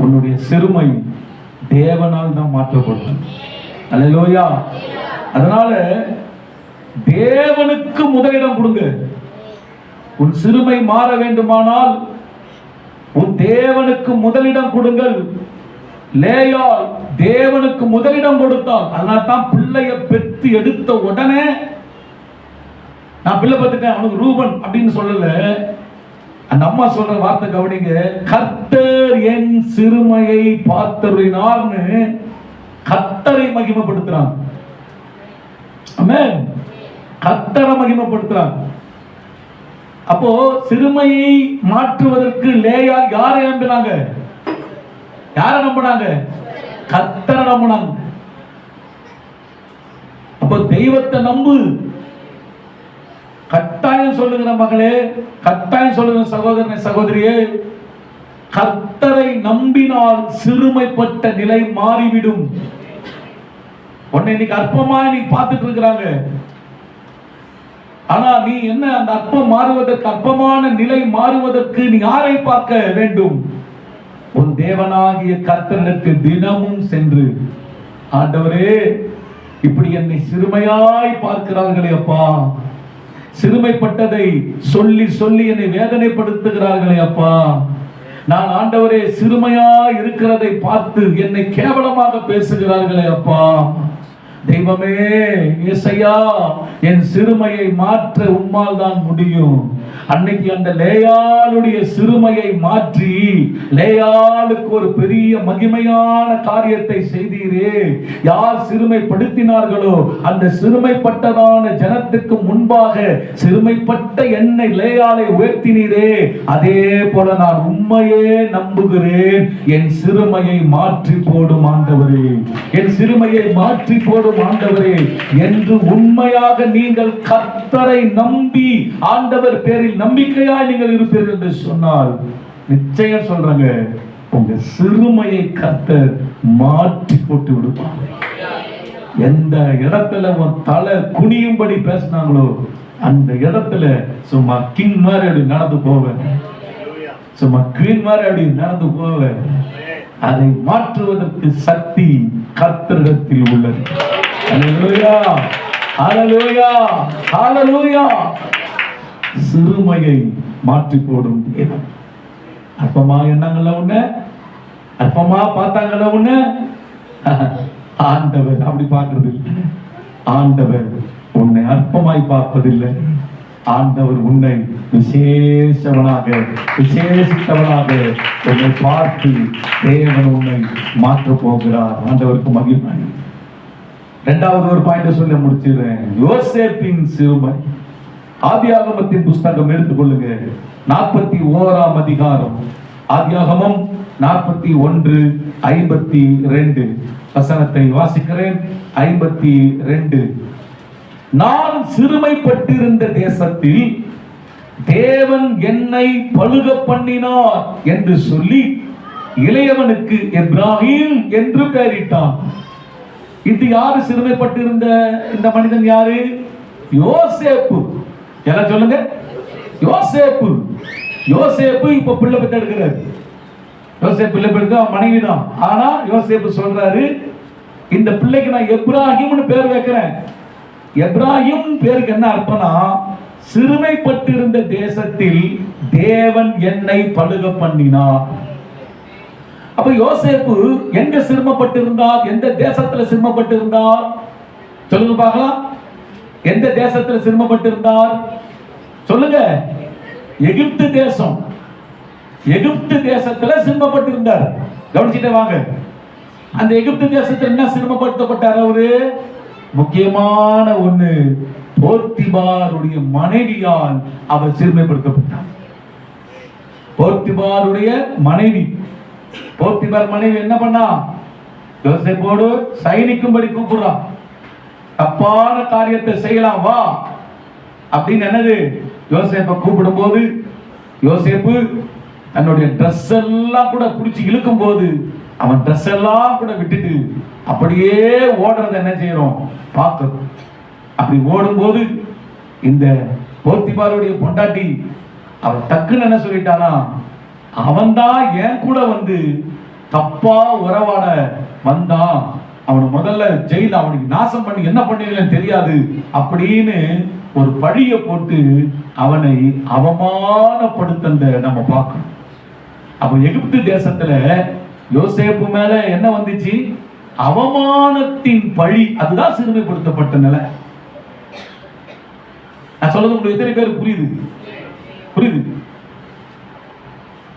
உன்னுடைய சிறுமை தேவனால் தான் மாற்றப்படும். அல்லேலூயா. அதனால தேவனுக்கு முதலிடம் கொடுங்க. உன் சிறுமை மாற வேண்டுமானால் உன் தேவனுக்கு முதலிடம் கொடுங்கள். லேயாள் தேவனுக்கு முதலிடம் கொடுத்தால், அதனால தான் பிள்ளைய பெற்று எடுத்த உடனே நான் பிள்ளை பார்த்துட்டேன் அவனுக்கு ரூபன் அப்படின்னு சொல்லல. அந்த அம்மா சொல்ற வார்த்தை கவனிங்க. கர்த்தர் என் சிறுமையை பார்த்தருளினார்னு கர்த்தரை மகிமைப்படுத்துறாங்க. ஆமென். கர்த்தரை மகிமைப்படுத்துறாங்க. அப்போ சிறுமையை மாற்றுவதற்கு லேயாள் யாரை நம்பினாங்க? யாரை நம்பினாங்க? கர்த்தரை நம்பினாங்க. அப்போ தெய்வத்தை நம்பு. கட்டாயம் சொல்லுகிற மகளே, கட்டாயம் சொல்லுகிற சகோதரனே, சகோதரியே, கர்த்தரை நம்பினால் சிறுமைப்பட்ட நிலை மாறிவிடும். உன்னை இன்னைக்கு அற்பமா நீ பார்த்துட்டு இருக்கிறாங்க. ஆனா நீ என்ன, அந்த அற்பம் மாறுவதற்கு, அற்பமான நிலை மாறுவதற்கு நீ யாரை பார்க்க வேண்டும்? உன் தேவனாகிய கர்த்தருக்கு தினமும் சென்று, ஆண்டவரே இப்படி என்னை சிறுமையாய் பார்க்கிறார்களே அப்பா, சிறுமைப்பட்டதை சொல்லி சொல்லி என்னை வேதனைப்படுத்துகிறார்களே அப்பா, நான் ஆண்டவரே சிறுமையா இருக்கிறதை பார்த்து என்னை கேவலமாக பேசுகிறார்களே அப்பா, தெய்வமே இயேசையா என் சிறுமையை மாற்ற உம்மால் தான் முடியும். அன்னைக்கு அந்த லேயாளுடைய சிறுமையை மாற்றி லேயாளுக்கு ஒரு பெரிய மகிமையான காரியத்தை செய்தீரே. யார் சிறுமைப்படுத்தினார்களோ அந்த சிறுமைப்பட்டதான ஜனத்துக்கு முன்பாக சிறுமைப்பட்ட என்னை லேயாளை உயர்த்தினீரே, அதே போல நான் உம்மையே நம்புகிறேன். என் சிறுமையை மாற்றி போடும் ஆண்டவரே, என் சிறுமையை மாற்றி போடும் ஆண்டவரே என்று உண்மையாக நீங்கள் கர்த்தரை நம்பி ஆண்டவர் பேரில் நம்பிக்கையாய் நீங்கள் இருப்பீர்கள் என்று சொன்னால், நிச்சயம் சொல்றாங்க, உங்க சிறுமையை கர்த்தர் மாற்றி போட்டு விடுவார். எந்த இடத்துல உன் தலை குனியும்படி பேசினாங்களோ அந்த இடத்துல சும்மா கிங் மாதிரி அப்படி நடந்து போவேன், சும்மா குவீன் மாதிரி அப்படி நடந்து போவேன். அதை மாற்றுவதற்கு சக்தி கர்த்தரிடத்தில் உள்ளது. ஹல்லேலூயா, ஹல்லேலூயா, ஹல்லேலூயா. சிறுமையை மாற்றி போடும் தேவன். அற்பமா எண்ணங்கள ஒண்ணு, அற்பமா பார்த்தாங்கள ஒண்ணு, ஆண்டவர் அப்படி பார்க்கிறது இல்லை. ஆண்டவர் உன்னை அற்பமாய் பார்ப்பதில்லை. ஆண்டவர் உன்னை விசேஷவனாக, விசேஷித்தவனாக உன்னை பார்த்து தேவன் உன்னை மாற்ற போகிறார். ஆண்டவருக்கு மகிமை. இரண்டாவது ஒரு பாயிண்ட் சொல்ல முடிச்சிடுறேன். யோசேப்பின் சிறுமை. ஆதியாகமத்தின் புஸ்தகம் எடுத்துக்கொள்ளுங்க, 41ஆம் அதிகாரம். ஆதியாகமம் 41:52 வசனத்தை வாசிக்கிறேன். 52. நான் சிறுமைப்பட்டிருந்த தேசத்தில் தேவன் என்னை பலுக பண்ணினார் என்று சொல்லி இளையவனுக்கு எப்ராஹிம் என்று பெயரிட்டான். இது யாரு சிறுமைப்பட்டிருந்த இந்த மனிதன்? யாரு? யோசேப்பு. எல்லாம் சொல்லுங்க, யோசேப்பு. யோசேப்பு இப்ப பிள்ளை பெற்று எடுக்கிறார். யோசேப்பு பிள்ளை பெற்று மனைவி தான். ஆனா யோசேப்பு சொல்றாரு, இந்த பிள்ளைக்கு நான் எப்ராஹிம்னு பேர் வைக்கிறேன். எப்ராஹிம் பேருக்கு என்ன அர்த்தம்னா, சிறுமைப்பட்டிருந்த தேசத்தில் தேவன் என்னை பழுக பண்ணினார். அப்ப யோசேப்பு எங்க சிரமப்பட்டிருந்தார்? எந்த தேசத்துல சிரமப்பட்டிருந்தார்? சொல்லுங்க பார்க்கலாம். எந்த தேசத்துல சிரமப்பட்டிருந்தார்? சொல்லுங்க. எகிப்து தேசம். எகிப்து தேசத்துல சிரமப்பட்டிருந்தார். கவனிச்சுட்டே வாங்க. அந்த எகிப்து தேசத்துல என்ன சிரமப்படுத்தப்பட்டார் அவரு? முக்கியமான ஒண்ணு, போத்திபாருடைய மனைவியால் அவர் சிறுமைப்படுத்தப்பட்டார். போத்திபாருடைய மனைவி. போத்திபார் மனைவி என்ன பண்ணா? யோசேப்போடு சயனிக்கும்படி கூப்பிடுறா. தப்பான காரியத்தை செய்யலாம் வா அப்படின்னு என்னது யோசேப்பை கூப்பிடும் போது, யோசேப்பு தன்னுடைய ட்ரெஸ் எல்லாம் கூட பிடிச்சி இழுக்கும் போது அவன் ட்ரெஸ் எல்லாம் கூட விட்டுட்டு அப்படியே ஓடுறத என்ன செய்யறோம் பார்க்கணும். அப்படி ஓடும்போது இந்த போத்திபாருடைய பொண்டாட்டி அவன் டக்குன்னு என்ன சொல்லிட்டானா, அவன்தான் என் கூட வந்து தப்பா உறவாட வந்தான், அவனை முதல்ல ஜெயில அவனுக்கு நாசம் பண்ணி என்ன பண்ணுவீங்கன்னு தெரியாது அப்படின்னு ஒரு பழிய போட்டு அவனை அவமானப்படுத்த நம்ம பார்க்கணும். அப்ப எகிப்து தேசத்துல யோசேப்பு மேல என்ன வந்துச்சு? அவமானத்தின் பழி. அதுதான் சிறுமைப்படுத்தப்பட்ட நிலை. நான் சொல்றது உங்களுக்கு எத்தனை பேர் புரியுது? புரியுது?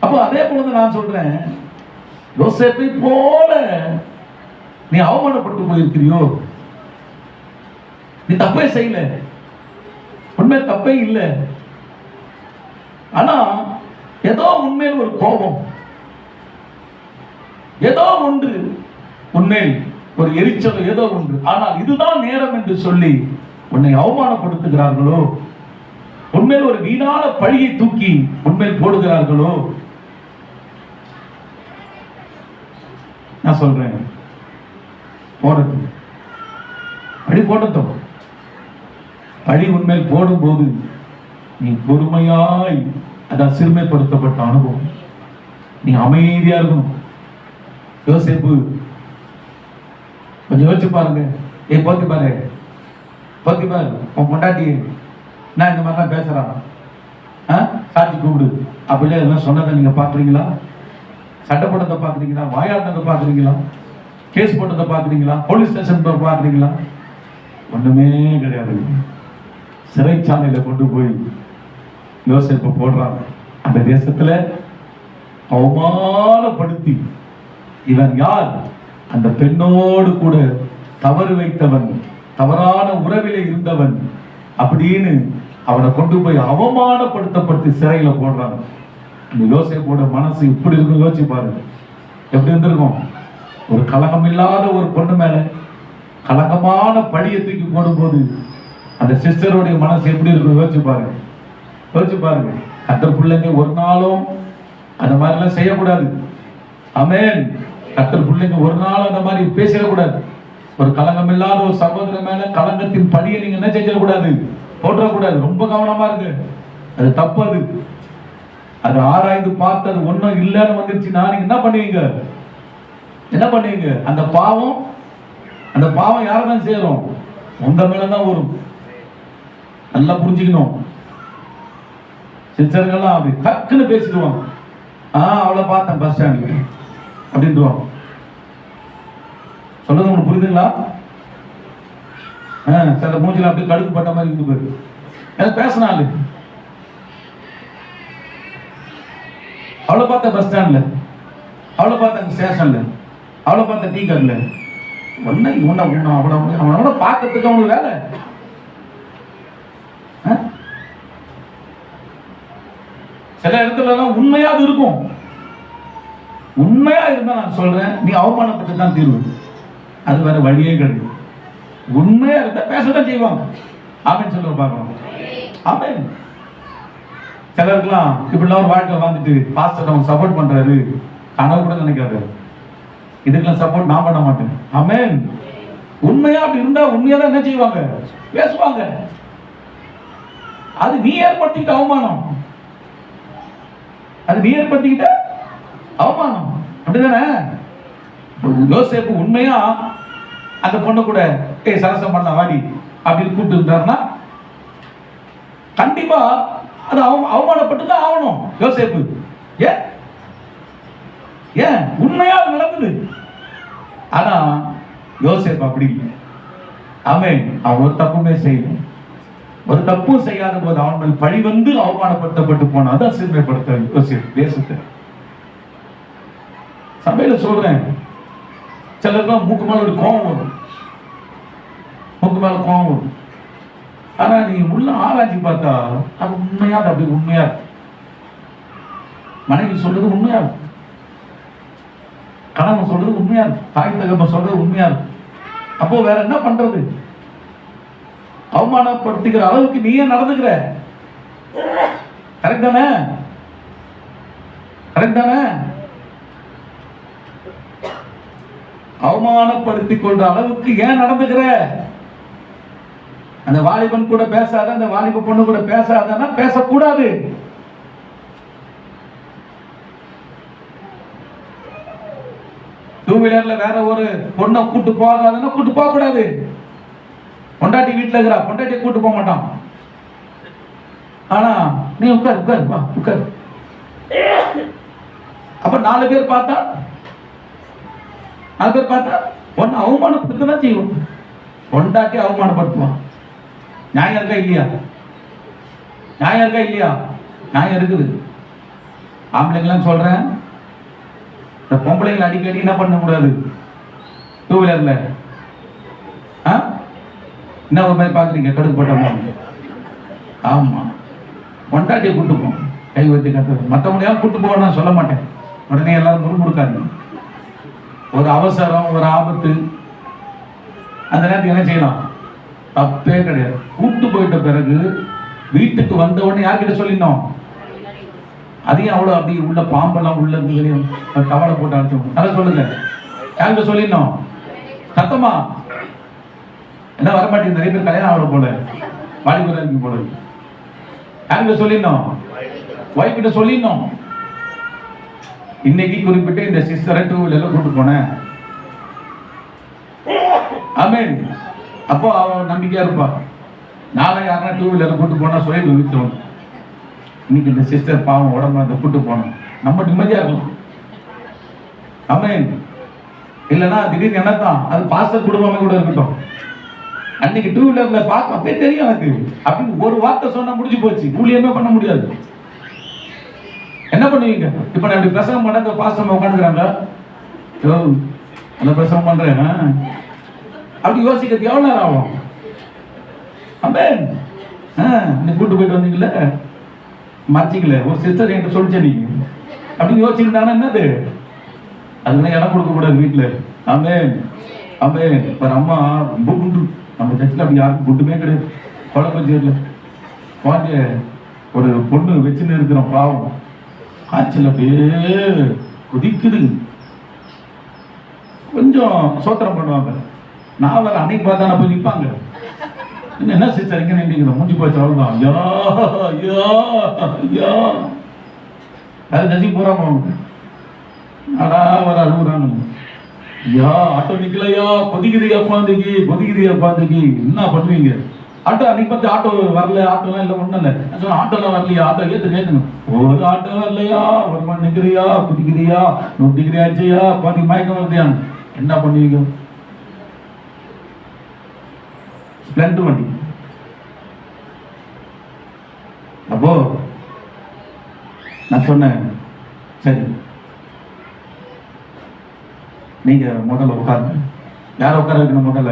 அப்போ அதே போல நான் சொல்றேன், யோசேப்பை போல நீ அவமானப்பட்டு போயிருக்கிறியோ? நீ தப்பே செய்யல, உண்மை தப்பே இல்லை. ஆனா ஏதோ உண்மையில் ஒரு கோபம், ஏதோ ஒன்று உண்மையில் ஒரு எரிச்சல், ஏதோ ஒன்று. ஆனால் இதுதான் நேரம் என்று சொல்லி உன்னை அவமானப்படுத்துகிறார்களோ, உண்மையில் ஒரு வீணான பழியை தூக்கி உண்மையில் போடுகிறார்களோ? நான் சொல்றேன், போடட்டும், பழி போடட்டும். பழி உண்மையில் போடும் போது நீ பொறுமையாய், அதான் சிறுமைப்படுத்தப்பட்ட அனுபவம், நீ அமைதியா இருக்கணும். யோசேப்பு கொஞ்சம் யோசிச்சு பாருங்க. போத்தி பாரு, போத்தி பாரு, உன் பொண்டாட்டி நான் இந்த மாதிரிலாம் பேசுறான், சாட்சி கூப்பிடு அப்படியே எல்லாம் சொன்னதை நீங்க பாக்குறீங்களா? சட்டை போட்டதை பாக்குறீங்களா? வாயாட்டத்தை பாக்குறீங்களா? கேஸ் போட்டதை பாக்குறீங்களா? போலீஸ் ஸ்டேஷன் பாக்குறீங்களா? ஒண்ணுமே கிடையாது. சிறைச்சாலையில கொண்டு போய் யோசேப்பு போடுறாங்க. அந்த தேசத்துல அவமானப்படுத்தி, இவன் யார்? அந்த பெண்ணோடு கூட தவறு வைத்தவன், தவறான உறவிலே இருந்தவன் அப்படின்னு அவனை கொண்டு போய் அவமானப்படுத்தப்பட்டு சிறையில போடுறாங்க. இந்த யோசேப்போட மனசு இப்படி இருக்கும், யோசிச்சு பாருங்க. எப்படி இருந்திருக்கும்? ஒரு கலகம் இல்லாத ஒரு பொண்ணு மேல கலகமான பழியை தூக்கி போடும்போது அந்த சிஸ்டருடைய மனசு எப்படி இருக்கும்? யோசிச்சு பாருங்க, யோசிச்சு பாருங்க. கர்த்தர் பிள்ளைங்க ஒரு நாளும் அந்த மாதிரி எல்லாம் செய்யக்கூடாது. ஆமென். கர்த்தர் பிள்ளைங்க ஒரு நாள் அந்த மாதிரி பேசிடக்கூடாது. ஒரு கலங்கம் இல்லாத ஒரு சகோதரன் மேல கலங்கத்தின் படியை நீங்க என்ன செஞ்சிடக்கூடாது, போட்டக்கூடாது. ரொம்ப கவனமா இருக்கு, அது தப்பு. அது ஆராய்ந்து பார்த்து அது ஒன்றும் இல்லைன்னு வந்துருச்சுன்னா நீங்க என்ன பண்ணுவீங்க? என்ன பண்ணுவீங்க? அந்த பாவம் யாரதான் சேரும்? உங்க மேலதான் வரும். நல்லா புரிஞ்சுக்கணும். சிஸ்டர்கள்லாம் அப்படி டக்குன்னு பேசிடுவாங்க. அவளை பார்த்தேன் பஸ் ஸ்டாண்ட்ல அப்படின்ட்டுவாங்க. சொல்றது உங்களுக்கு புரியுதுங்களா? சில மூஞ்சில அப்படி கடுப்பு பட்ட மாதிரி இருந்து போயிரு. எனக்கு பேசினாலு அவளை பார்த்த பஸ் ஸ்டாண்ட்ல, அவளை பார்த்த ஸ்டேஷன்ல, அவளை பார்த்த டீ கடையில, அவனோட பார்க்கறதுக்கு அவனுக்கு வேலை. சில இடத்துல எல்லாம் உண்மையா அது இருக்கும். உண்மையா இருந்தா நான் சொல்றேன், நீ அவமானப்பட்டு தான் தீர்வு. அது வேற வழியே கிடையாது. உண்மையா இருந்தா பேசதான் செய்வாங்க. ஆமென் சொல்ல பார்க்கணும். ஆமென். சிலருக்குலாம் இப்படிலாம் ஒரு வாழ்க்கை வாழ்ந்துட்டு பாஸ்டர் அவங்க சப்போர்ட் பண்றாரு, கனவு கூட நினைக்காது. இதுக்கெல்லாம் சப்போர்ட் நான் பண்ண மாட்டேன். ஆமென். உண்மையா அப்படி இருந்தா உண்மையா தான் என்ன செய்வாங்க, பேசுவாங்க. அது நீ ஏற்படுத்திக்கிட்ட அவமானம், அது நீ ஏற்படுத்திக்கிட்ட அவமானம். அப்படிதானே? யோசேப்பு உண்மையா அந்த பொண்ணு கூட சரசம் பண்ண வாடி அப்படின்னு கூப்பிட்டு இருந்தாருன்னா கண்டிப்பா அது அவமானப்பட்டு தான் ஆகணும் யோசேப்பு. ஏன் உண்மையா அது நடக்குது. ஆனா யோசேப்பு அப்படி இல்லை. ஆமென். அவன் ஒரு தப்புமே செய்யணும், ஒரு தப்பும் செய்யாத போது அவன் மேல் பழி வந்து அவமானப்படுத்தப்பட்டு போனான். அதான் சிறுமைப்படுத்த யோசேப்பு தேசத்தை. சபையில சொல்றேன், சிலருக்கும் மூக்கு மேல ஒரு கோபம் வரும், மூக்கு மேல கோபம் வரும். ஆனா நீ உள்ள ஆராய்ச்சி பார்த்தா அது உண்மையா, அப்படி உண்மையா இருக்கு. மனைவி சொல்றது உண்மையா இருக்கு, கணவன் சொல்றது உண்மையா இருக்கு, தாய் தகப்பன் சொல்றது உண்மையா இருக்கு. அப்போ வேற என்ன பண்றது? அவமானப்படுத்துகிற அளவுக்கு நீயே நடந்துக்கிற. கரெக்ட் தானே? கரெக்ட் தானே? அவமானப்படுத்திக் கொண்ட அளவுக்கு ஏன் நடந்துக்கிற? அந்த வாலிபன் கூட பேசாத, அந்த வாலிப பொண்ணு கூட பேசாதன்னா பேசக்கூடாது. டூ வீலர்ல வேற ஒரு பொண்ணை கூட்டு போகாதன்னா கூட்டு போக கூடாது. பொண்டாட்டி வீட்டுல இருக்கிறா, பொண்டாட்டி கூட்டு போக மாட்டான். ஆனா நீ உட்கார் உட்கார் வா உட்கார். அப்ப 4 பேர் பார்த்தா, 4 பேர் பார்த்தா ஒன்னு அவமானப்படுத்ததான் செய்வோம். பொண்டாட்டி அவமானப்படுத்துவான். நியாயம் இருக்கா இல்லையா? நியாயம் இருக்கா இல்லையா? நியாயம் இருக்குது. ஆம்பளைங்களாம் சொல்றேன், இந்த பொம்பளைங்களை அடிக்கடி என்ன பண்ண கூடாது டூ வீலர்ல. என்ன ஒரு மாதிரி பாக்குறீங்க, கடுப்பு போட்டோம். ஆமா, பொண்டாட்டியை கூட்டு போவோம், கை வைத்து கத்துறது. மற்றவங்களையா கூட்டு போக நான் சொல்ல மாட்டேன். உடனே எல்லாரும் முறுமுறுக்காதீங்க. ஒரு அவசரம், ஒரு ஆபத்து, அந்த நேரத்துக்கு என்ன செய்யலாம்? தப்பே கிடையாது. கூட்டு போயிட்ட பிறகு வீட்டுக்கு வந்த உடனே யார்கிட்ட சொல்லிடணும்? அதையும் அவ்வளோ அப்படி உள்ள பாம்பெல்லாம் உள்ள கவலை போட்டு அழைச்சோம். அதை சொல்லுங்க, யார்கிட்ட சொல்லிடணும்? சத்தமா என்ன வரமாட்டேங்குது. நிறைய பேர் கல்யாணம் ஆகல போல, வாலிபர் இருக்கு போல. யார்கிட்ட சொல்லிடணும்? ஒய்ஃப் கிட்ட சொல்லிடணும். இன்னைக்கு குறிப்பிட்டு இந்த சிஸ்டரை டூ வீலர்ல கூட்டு போனேன். ஆமென். அப்போ அவன் நம்பிக்கையா இருப்பா. நாளை யாருன்னா டூ வீலர்ல கூட்டு போனா சொல்லி விட்டுருவோம், இன்னைக்கு இந்த சிஸ்டர் பாவம் உடம்பு அந்த கூட்டு போனோம், நம்ம நிம்மதியா இருக்கும். ஆமென். இல்லைன்னா திடீர்னு என்னத்தான் அது பாஸ்டர் குடும்பமே கூட இருக்கட்டும், அன்னைக்கு டூ வீலர்ல பார்க்க அப்பே தெரியும் எனக்கு அப்படின்னு ஒரு வார்த்தை சொன்னா முடிஞ்சு போச்சு, ஊழியமே பண்ண முடியாது. என்ன பண்ணுவீங்க? இப்ப நான் இப்படி பிரசவம் பண்ண இந்த பாஸ்டர் உட்காந்துக்கிறாங்க, அந்த பிரசவம் பண்றேன் அப்படி யோசிக்கிறது எவ்வளவு நேரம் ஆகும்? ஆமென். நீ கூட்டு போயிட்டு வந்தீங்கல்ல, மறைச்சிக்கல, ஒரு சிஸ்டர் என்கிட்ட சொல்லிச்ச நீங்க அப்படின்னு யோசிச்சுட்டானா என்னது? அதுக்கு இடம் கொடுக்க கூடாது வீட்டுல. ஆமென். ஆமென். இப்ப அம்மா ரொம்ப குண்டு, நம்ம சர்ச்சில் அப்படி யாருக்கும் குண்டுமே கிடையாது. குழப்பஞ்சேரில் வாங்க ஒரு பொண்ணு வச்சுன்னு இருக்கிறோம், பாவம் காய்ச்சல் அப்படியே குதிக்குது. கொஞ்சம் சோத்திரம் பண்ணுவாங்க. நான் வேற அன்னைக்கு பார்த்தா போய் நிற்பாங்க, என்ன சிஸ்டர் இங்க நின்றீங்க, முடிஞ்சு போச்சு அவ்வளவுதான். ஐயா ஐயா ஐயா வேற தசி போறாம அடா வர அழுகுறாங்க. ஐயா ஆட்டோ நிக்கலையா, கொதிக்குதியா குழந்தைக்கு, கொதிக்குதியா குழந்தைக்கு, என்ன பண்ணுவீங்க? ஆட்டோ அன்னைக்கு பார்த்து ஆட்டோ வரல, ஆட்டோலாம் இல்லை, ஒன்றும் இல்லை. நான் சொன்னேன் ஆட்டோலாம் வரலையா, ஆட்டோ கேட்டுங்க. ஒரு ஆட்டோ வரலையா, ஒரு மணி நிற்கிறியா, குதிக்கிறியா, 100 டிகிரி ஆச்சையா, பாதி மயக்கம் வருதியா, என்ன பண்ணுவீங்க? ஸ்ப்ளெண்டர் வண்டி. அப்போ நான் சொன்னேன், சரி நீங்க முதல்ல உட்காருங்க. யார உட்கார வைக்கணும் முதல்ல?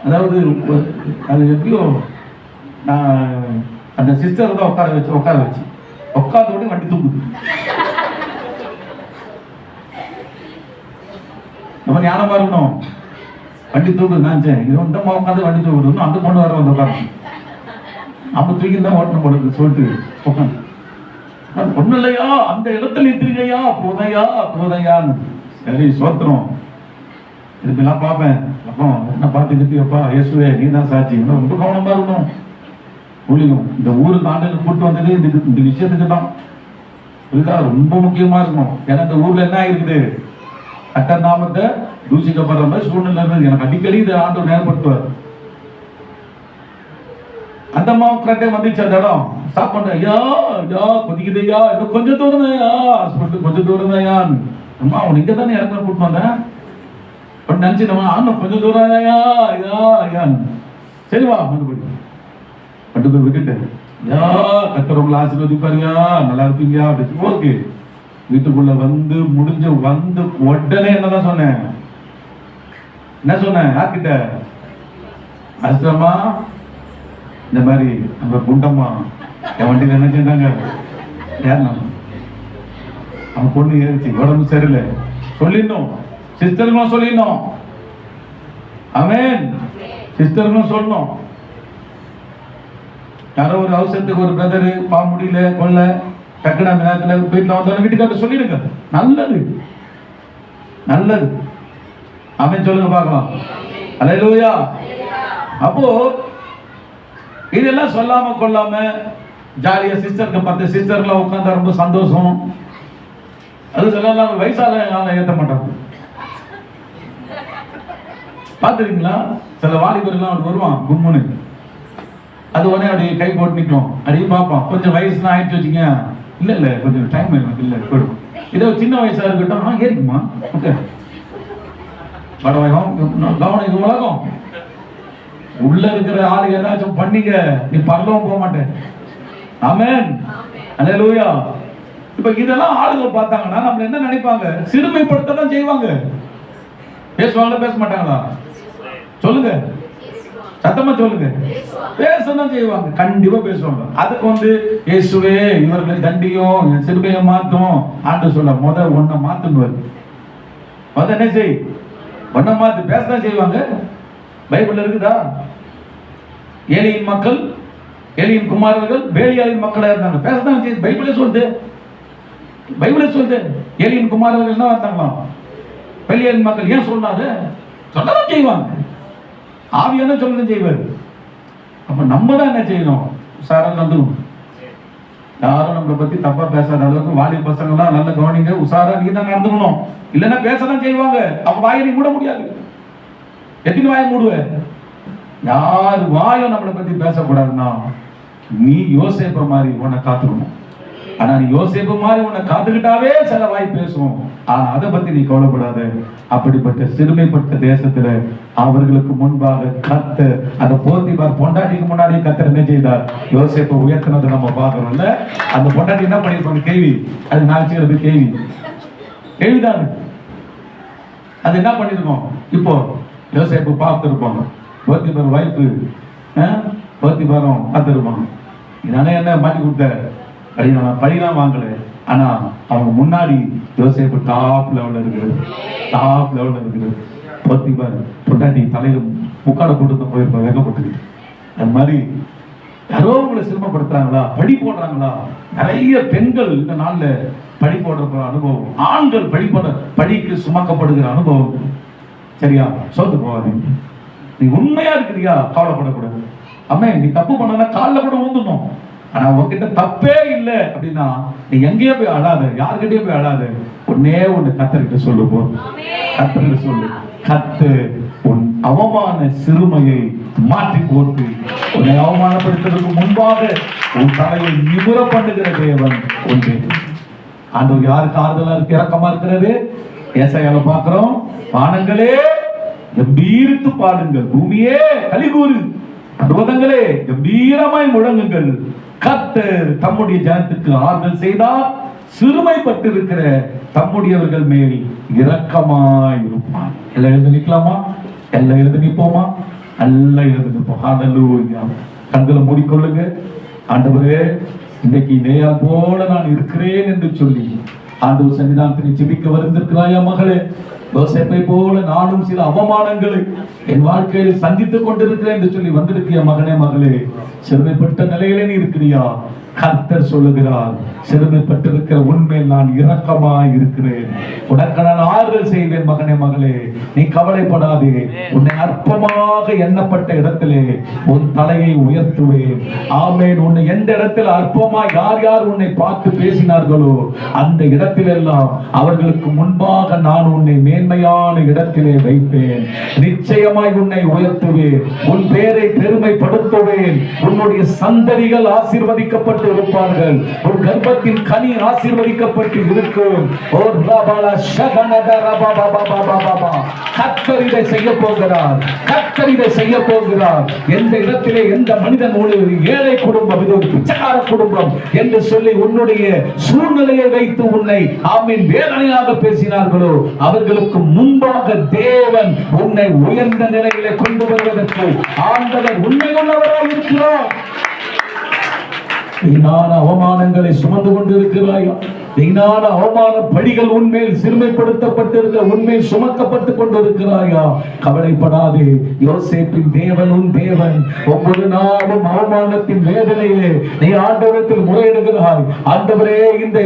அதாவது அது எப்படியோ நான் அந்த சிஸ்டர் தான் உட்கார வச்சு உட்கார்ந்தோடனே வண்டி தூக்குது. நம்ம ஞானமா இருக்கணும். வண்டி தூக்குது. நான் சரி இது ஒன்றமா உட்காந்து வண்டி தூக்குது, அந்த பொண்ணு வர வந்து உட்காந்து நம்ம தூக்கி தான் ஓட்டணும் போடுறது சொல்லிட்டு உட்காந்து ஒண்ணு இல்லையா, அந்த இடத்துல இருக்கிறீங்கய்யா, போதையா போதையான்னு. சரி சோத்திரம். இதுக்கெல்லாம் பார்ப்பேன். அப்போ என்ன பார்த்து கத்தியப்பா, இயேசுவே நீ தான் சாட்சி. இன்னும் ரொம்ப கவனமா இருக்கணும். ஊழியம் இந்த ஊருக்கு ஆண்டுகள் கூட்டு வந்தது இந்த விஷயத்துக்கு தான். இதுதான் ரொம்ப முக்கியமா இருக்கணும். ஏன்னா இந்த ஊர்ல என்ன இருக்குது, கர்த்தர் நாமத்தை தூசிக்கப்படுற மாதிரி சூழ்நிலை இருந்தது. எனக்கு அடிக்கடி இந்த ஆண்டு ஏற்படுத்துவார். அந்த அம்மாவும் கரெக்டே வந்துச்சு. அந்த இடம் ஸ்டாப் பண்றேன். ஐயா ஐயா கொதிக்குது ஐயா, இன்னும் கொஞ்சம் தூரம் ஐயா, ஹாஸ்பிட்டல் கொஞ்சம் தூரம் ஐயா. அம்மா உன் இங்க தானே இறங்க கூட்டு வந்தேன் நினைச்சிட்டமா, இன்னும் கொஞ்சம் தூரம் ஐயா ஐயா ஐயான்னு. சரிவா மறுபடியும் பட்டு போய் விட்டுட்டு, யா கர்த்தர் உங்களை ஆசீர்வதிப்பாருயா, நல்லா இருப்பீங்க அப்படி. ஓகே, வீட்டுக்குள்ள வந்து முடிஞ்சு வந்து உடனே என்னதான் சொன்னேன், என்ன சொன்னேன் யார்கிட்ட, அஸ்தமா இந்த மாதிரி நம்ம குண்டம்மா என் வண்டியில் என்ன செஞ்சாங்க, ஏறினா அவன் பொண்ணு ஏறிச்சு, உடம்பு சரியில்லை சொல்லிடணும், சிஸ்டர்களும் சொல்லிடணும். ஆமென், சிஸ்டர்களும் சொல்லணும். யாரோ ஒரு அவசரத்துக்கு ஒரு பிரதரு பா முடியல கொள்ள டக்குனு அந்த நேரத்தில் வீட்டில் வந்தோட வீட்டுக்காரர் சொல்லிடுங்க. நல்லது நல்லது. ஆமென் சொல்லுங்க பார்க்கலாம். அல்லேலூயா. அப்போ இதெல்லாம் சொல்லாம கொள்ளாம ஜாலியா சிஸ்டருக்கு 10 சிஸ்டர்லாம் உட்கார்ந்தா ரொம்ப சந்தோஷம். அது சொல்லலாம். வயசால ஏற்ற மாட்டாங்க. பார்த்துருக்கீங்களா, சில வாலிபர்கள்லாம் அவனுக்கு வருவான் கும்முன்னு, அது உடனே அப்படியே கை போட்டு நிற்கும். அப்படியே பார்ப்பான். கொஞ்சம் வயசுலாம் ஆயிடுச்சு வச்சுங்க, இல்லை இல்லை கொஞ்சம் டைம் ஆயிடும், இல்லை போயிடும். இதோ சின்ன வயசா இருக்கட்டும், ஏறிக்குமா ஓகே படம் கவனம். இது உலகம். உள்ள இருக்கிற ஆளு ஏதாச்சும் பண்ணிக்க, நீ பரலவும் போக மாட்டேன். ஆமென், அல்லேலூயா. இப்ப இதெல்லாம் ஆளுங்க பார்த்தாங்கன்னா நம்மள என்ன நினைப்பாங்க, சிறுமைப்படுத்த தான் செய்வாங்க. பேசுவாங்களா பேச மாட்டாங்களா சொல்லுங்க, சத்தமா சொல்லுங்க. பேசதான் செய்வாங்க, கண்டிப்பா பேசுவாங்க. அதுக்கு வந்து இயேசுவே இவர்களை தண்டியும் சிறுமையை மாத்தும் ஆண்டு சொல்ல ஒன்ன மாத்துன்னு என்ன செய், ஒன்ன மாத்து. பேசதான் செய்வாங்க. பைபிள் இருக்குதா, ஏலியின் மக்கள் ஏலியின் குமாரர்கள் பேலியாளின் மக்களா இருந்தாங்க. பேசதான் செய்யுது. பைபிளே சொல்லுது, பைபிளே சொல்லுது. ஏலியின் குமாரர்கள் என்ன இருந்தாங்களாம், பேலியாளின் மக்கள். ஏன் சொன்னாரு, சொல்லதான் செய்வாங்க. ஆவியான சொல்லதான் செய்வார். அப்ப நம்ம தான் என்ன செய்யணும், உஷாரா நடந்துக்கணும். யாரும் நம்மளை பத்தி தப்பா பேசாத அளவுக்கு வாலிப பசங்களாம் நல்ல கவனிங்க, உஷாரா நீ தான் நடந்துக்கணும். இல்லைன்னா பேசதான் செய்வாங்க. அப்ப வாயை நீ மூட முடியாது. எத்தனை வாயை மூடுவ? யார் வாயும் நம்மளை பத்தி பேசக்கூடாதுன்னா நீ யோசேப்பு மாதிரி உன்னை காத்துக்கணும். ஆனா நீ யோசேப்பு மாதிரி உன்னை காத்துக்கிட்டாவே சில வாய் பேசுவோம். ஆனா அதை பத்தி நீ கவலைப்படாத. அப்படிப்பட்ட சிறுமைப்பட்ட தேசத்துல அவர்களுக்கு முன்பாக கர்த்தர் அந்த போத்திபார் பொண்டாட்டிக்கு முன்னாடி கர்த்தர் என்ன செய்தார், யோசேப்பை உயர்த்தினதை நம்ம பார்க்கிறோம்ல. அந்த பொண்டாட்டி என்ன பண்ணிருப்பாங்க, கேள்வி. அது நாளைக்கு கேள்வி கேள்விதான். அது என்ன பண்ணிருக்கோம், இப்போ யோசேப்பு பார்த்துருப்பாங்க, போத்திபார் வைப்பு போத்திபாரும் பார்த்துருப்பாங்க. இதனால என்ன மாட்டி கொடுத்த படிலாம் வாங்கல. ஆனா அவங்க முன்னாடி யோசேப்பு டாப் லெவல்ல இருக்கிறது, டாப் லெவல்ல இருக்கிறது. போத்திபார் பொண்டாட்டி தலையில முக்காட போட்டு போயிருப்பா வேகப்பட்டுக்கிட்டு. அது மாதிரி யாரோ உங்களை சிரமப்படுத்துறாங்களா, படி போடுறாங்களா. நிறைய பெண்கள் இந்த நாள்ல படி போடுற அனுபவம், ஆண்கள் படிக்கு சுமக்கப்படுகிற அனுபவம். சரியா, சோத்து போகாதீங்க. நீ உண்மையா இருக்கிறியா, கவலைப்படக்கூடாது. அம்மே நீ தப்பு பண்ணா காலில் கூட ஊந்துடணும். ஆனா உன்கிட்ட தப்பே இல்லை அப்படின்னா நீ எங்கேயோ போய் அழாத, யாருக்கிட்டே போய் அழாத. ஒன்னே ஒண்ணு கர்த்தர்கிட்ட சொல்லு, போ கர்த்தர்கிட்ட சொல்லு. கர்த்தர் உன் அவமான சிறுமையை மாற்றி போட்டு உன்னை அவமானப்படுத்துறதுக்கு முன்பாக உன் தலையை நிபுர பண்ணுகிற தேவன் ஒன்று. ஆண்டவர் யாருக்கு ஆறுதலா இருக்கு, இரக்கமா இருக்கிறது. ஏசாயால பார்க்கிறோம், வானங்களே கம்பீரித்து பாடுங்கள், பூமியே கலிகூறு, பர்வதங்களே கம்பீரமாய் முழங்குங்கள். கர்த்தர் தம்முடைய ஜனத்துக்கு ஆறுதல் செய்தார், சிறுமைப்பட்டு இருக்கிற தம்முடையவர்கள் மேல் இரக்கமாய் இருப்பார். எல்லாம் எழுந்து நிற்கலாமா, எல்லாம் எழுந்து நிற்போமா, எல்லாம் எழுந்து நிற்போம். ஹல்லேலூயா. கண்களை மூடிக்கொள்ளுங்க. ஆண்டவரே, இன்னைக்கு நேயா போல நான் இருக்கிறேன் என்று சொல்லி ஆண்டவர் சன்னிதானத்தில் ஜெபிக்க வந்திருக்கிறாயா மகளே. யோசேப்பை போல நானும் சில அவமானங்களை என் வாழ்க்கையில் சந்தித்துக் கொண்டிருக்கிறேன் என்று சொல்லி வந்திருக்கிய மகனே, மகளே, சிறுமைப்பட்ட நிலையிலே நீ இருக்கிறியா? கர்த்தர் சொல்லுகிறார், சிறுமைப்பட்டிருக்கிற உண்மையில் நான் இரக்கமாய் இருக்கிறேன், உனக்கு நான் ஆறுதல் செய்வேன். மகனே மகளே, நீ கவலைப்படாதே, உன்னை அற்பமாக எண்ணப்பட்ட இடத்திலே உன் தலையை உயர்த்துவேன். ஆமென். உன்னை எந்த இடத்தில் அற்பமா யார் யார் உன்னை பார்த்து பேசினார்களோ அந்த இடத்திலெல்லாம் அவர்களுக்கு முன்பாக நான் உன்னை மேன்மையான இடத்திலே வைப்பேன். நிச்சயமாய் உன்னை உயர்த்துவேன், உன் பேரை பெருமைப்படுத்துவேன். உன்னுடைய சந்ததிகள் ஆசீர்வதிக்கப்பட்டு இருப்பார்கள், உன் கர்ப்பத்தின் கனி ஆசீர்வதிக்கப்பட்டு இருக்கும். கர்த்தர் இதை செய்ய போகிறார், கர்த்தர் இதை செய்ய போகிறார். எந்த இடத்திலே எந்த மனிதன் ஒரு ஏழை குடும்பம், இது ஒரு பிச்சைக்கார குடும்பம் என்று சொல்லி உன்னுடைய சூழ்நிலையை வைத்து உன்னை ஆமீன் வேதனையாக பேசினார்களோ அவர்களுக்கு முன்பாக தேவன் உன்னை உயர்ந்த நிலையிலே கொண்டு வருவதற்கு ஆண்டவர் உண்மையுள்ளவராய் இருக்கிறார். வீணான அவமானங்களை சுமந்து கொண்டிருக்கிறாயா? வீணான அவமான படிகள் உன்மேல் சிறுமைப்படுத்தப்பட்டிருக்க உன்மேல் சுமக்கப்பட்டு கொண்டிருக்கிறாயா? கவலைப்படாதே, யோசேப்பின் தேவன் உன் தேவன். ஒவ்வொரு நாளும் அவமானத்தின் வேதனையிலே நீ ஆண்டவரத்தில் முறையிடுகிறாய். ஆண்டவரே,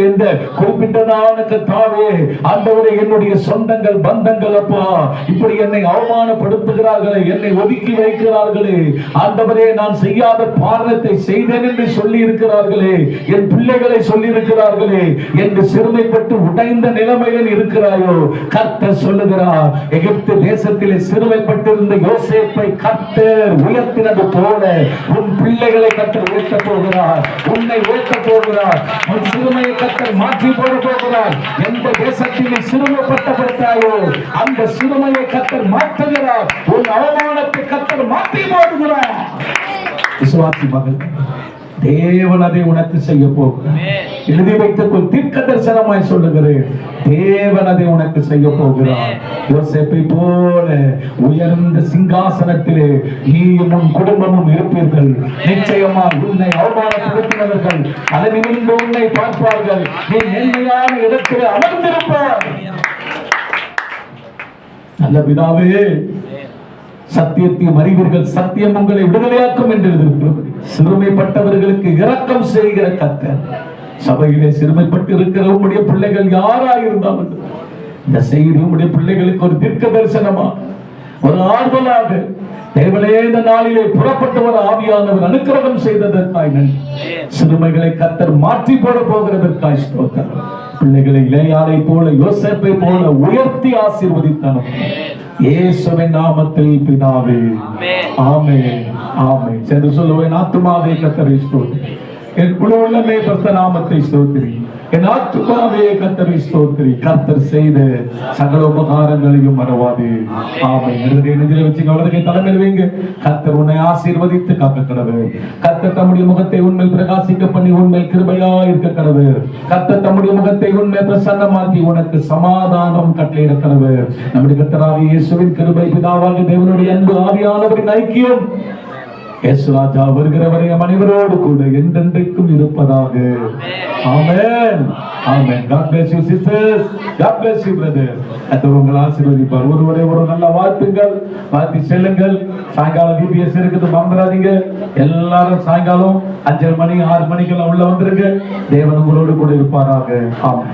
இந்த குறிப்பிட்டதான கர்த்தாவே, ஆண்டவரே, என்னுடைய சொந்தங்கள் பந்தங்கள் அப்பா இப்படி என்னை அவமானப்படுத்துகிறார்களே, என்னை ஒதுக்கி வைக்கிறார்களே, ஆண்டவரே, நான் செய்யாத பாரணத்தை செய்தேன் என்று சொல்லி இருக்கிறார்களே, என் பிள்ளைகளை சொல்லி இருக்கிறார்களே என்று சிறுமைப்பட்டு உடைந்த நிலைமையில் இருக்கிறாயோ? கர்த்தர் சொல்லுகிறார், எகிப்து தேசத்திலே சிறுமைப்பட்டிருந்த யோசேப்பை கர்த்தர் உயர்த்தினது போல உன் பிள்ளைகளை கர்த்தர் உயர்த்த போகிறார், உன்னை உயர்த்த போகிறார். உன் சிறுமையை கர்த்தர் மாற்றி போட போகிறார். எந்த தேசத்திலே சிறுமைப்பட்டப்பட்டாயோ அந்த சிறுமையை கர்த்தர் மாற்றுகிறார். உன் அவமானத்தை கர்த்தர் மாற்றி போடுகிறார். விசுவாசி மகள், தேவன் அதை உனக்கு செய்ய போகிறார். எழுதி வைத்துக்கொள், தீர்க்க தரிசனமாய் சொல்லுகிறேன், தேவன் அதை உனக்கு செய்ய போகிறார். யோசேப்பை போல உயர்ந்த சிங்காசனத்திலே நீயும் உன் குடும்பமும் இருப்பீர்கள். நிச்சயமாக உன்னை அவமானப்படுத்தினவர்கள் அதை நிமிர்ந்து உன்னை பார்ப்பார்கள். நீ மேன்மையான இடத்திலே அமர்ந்திருப்பார். நல்ல பிதாவே, சத்தியத்தையும் அறிவீர்கள், சத்தியம் உங்களை விடுதலையாக்கும் என்று எழுதியிருக்கிறது. சிறுமைப்பட்டவர்களுக்கு இரக்கம் செய்கிற கர்த்தர். சபையிலே சிறுமைப்பட்டு இருக்கிற உம்முடைய பிள்ளைகள் யாராயிருந்தாலும் இந்த செய்தி உம்முடைய பிள்ளைகளுக்கு ஒரு தீர்க்க தரிசனமா, ஒரு ஆறுதலாக தேவனே இந்த நாளிலே புறப்பட்டு வர ஆவியானவர் அனுக்கிரகம் செய்ததற்காய் நன்றி. சிறுமைகளை கர்த்தர் மாற்றி போட போகிறதற்காய் ஸ்தோத்திரம். பிள்ளைகளை இளையாளை போல யோசேப்பை போல உயர்த்தி ஆசீர்வதித்தார் இயேசுவின் நாமத்தில் பிதாவே, ஆமென், ஆமென். சென்று சொல்லுவேன், ஆத்துமாவே கர்த்தரை ஸ்தோத்திரி, என் முழு உள்ளமே கர்த்தர் நாமத்தை ஸ்தோத்திரி, என் ஆத்துமாவே கர்த்தரை ஸ்தோத்திரி. கர்த்தர் செய்த சகல உபகாரங்களையும் மறவாதே. ஆமென். நெஞ்சில வச்சு கவலையை தலைமையில் வைங்க. கர்த்தர் உன்னை ஆசீர்வதித்து காக்க கடவுள். கர்த்தர் தம்முடைய முகத்தை உன்மேல் பிரகாசிக்க பண்ணி உன்மேல் கிருபையா இருக்க கடவுள். கர்த்தர் தம்முடைய முகத்தை உன்மேல் பிரசன்னமாக்கி உனக்கு சமாதானம் கட்டளையிட கடவுள். நம்முடைய கர்த்தராகிய இயேசுவின் கிருபை, பிதாவாகிய தேவனுடைய அன்பு, ஆவியானவரின் ஐக்கியம் இயேசு ராஜா வருகிறவரை அனைவரோடு கூட என்றென்றைக்கும் இருப்பதாக. ஆமென், ஆமென். God bless you sisters, God bless you brother. கர்த்தர் உங்களை ஆசீர்வதிப்பார். ஒருவரை ஒரு நல்ல வாழ்த்துங்கள், வாழ்த்தி செல்லுங்கள். சாயங்காலம் VBS இருக்குது, மறந்துடாதீங்க. எல்லாரும் சாயங்காலம் 5:30 மணி 6 மணிக்கெல்லாம் உள்ள வந்துருங்க. தேவன் உங்களோடு கூட இருப்பாராக. ஆமென்.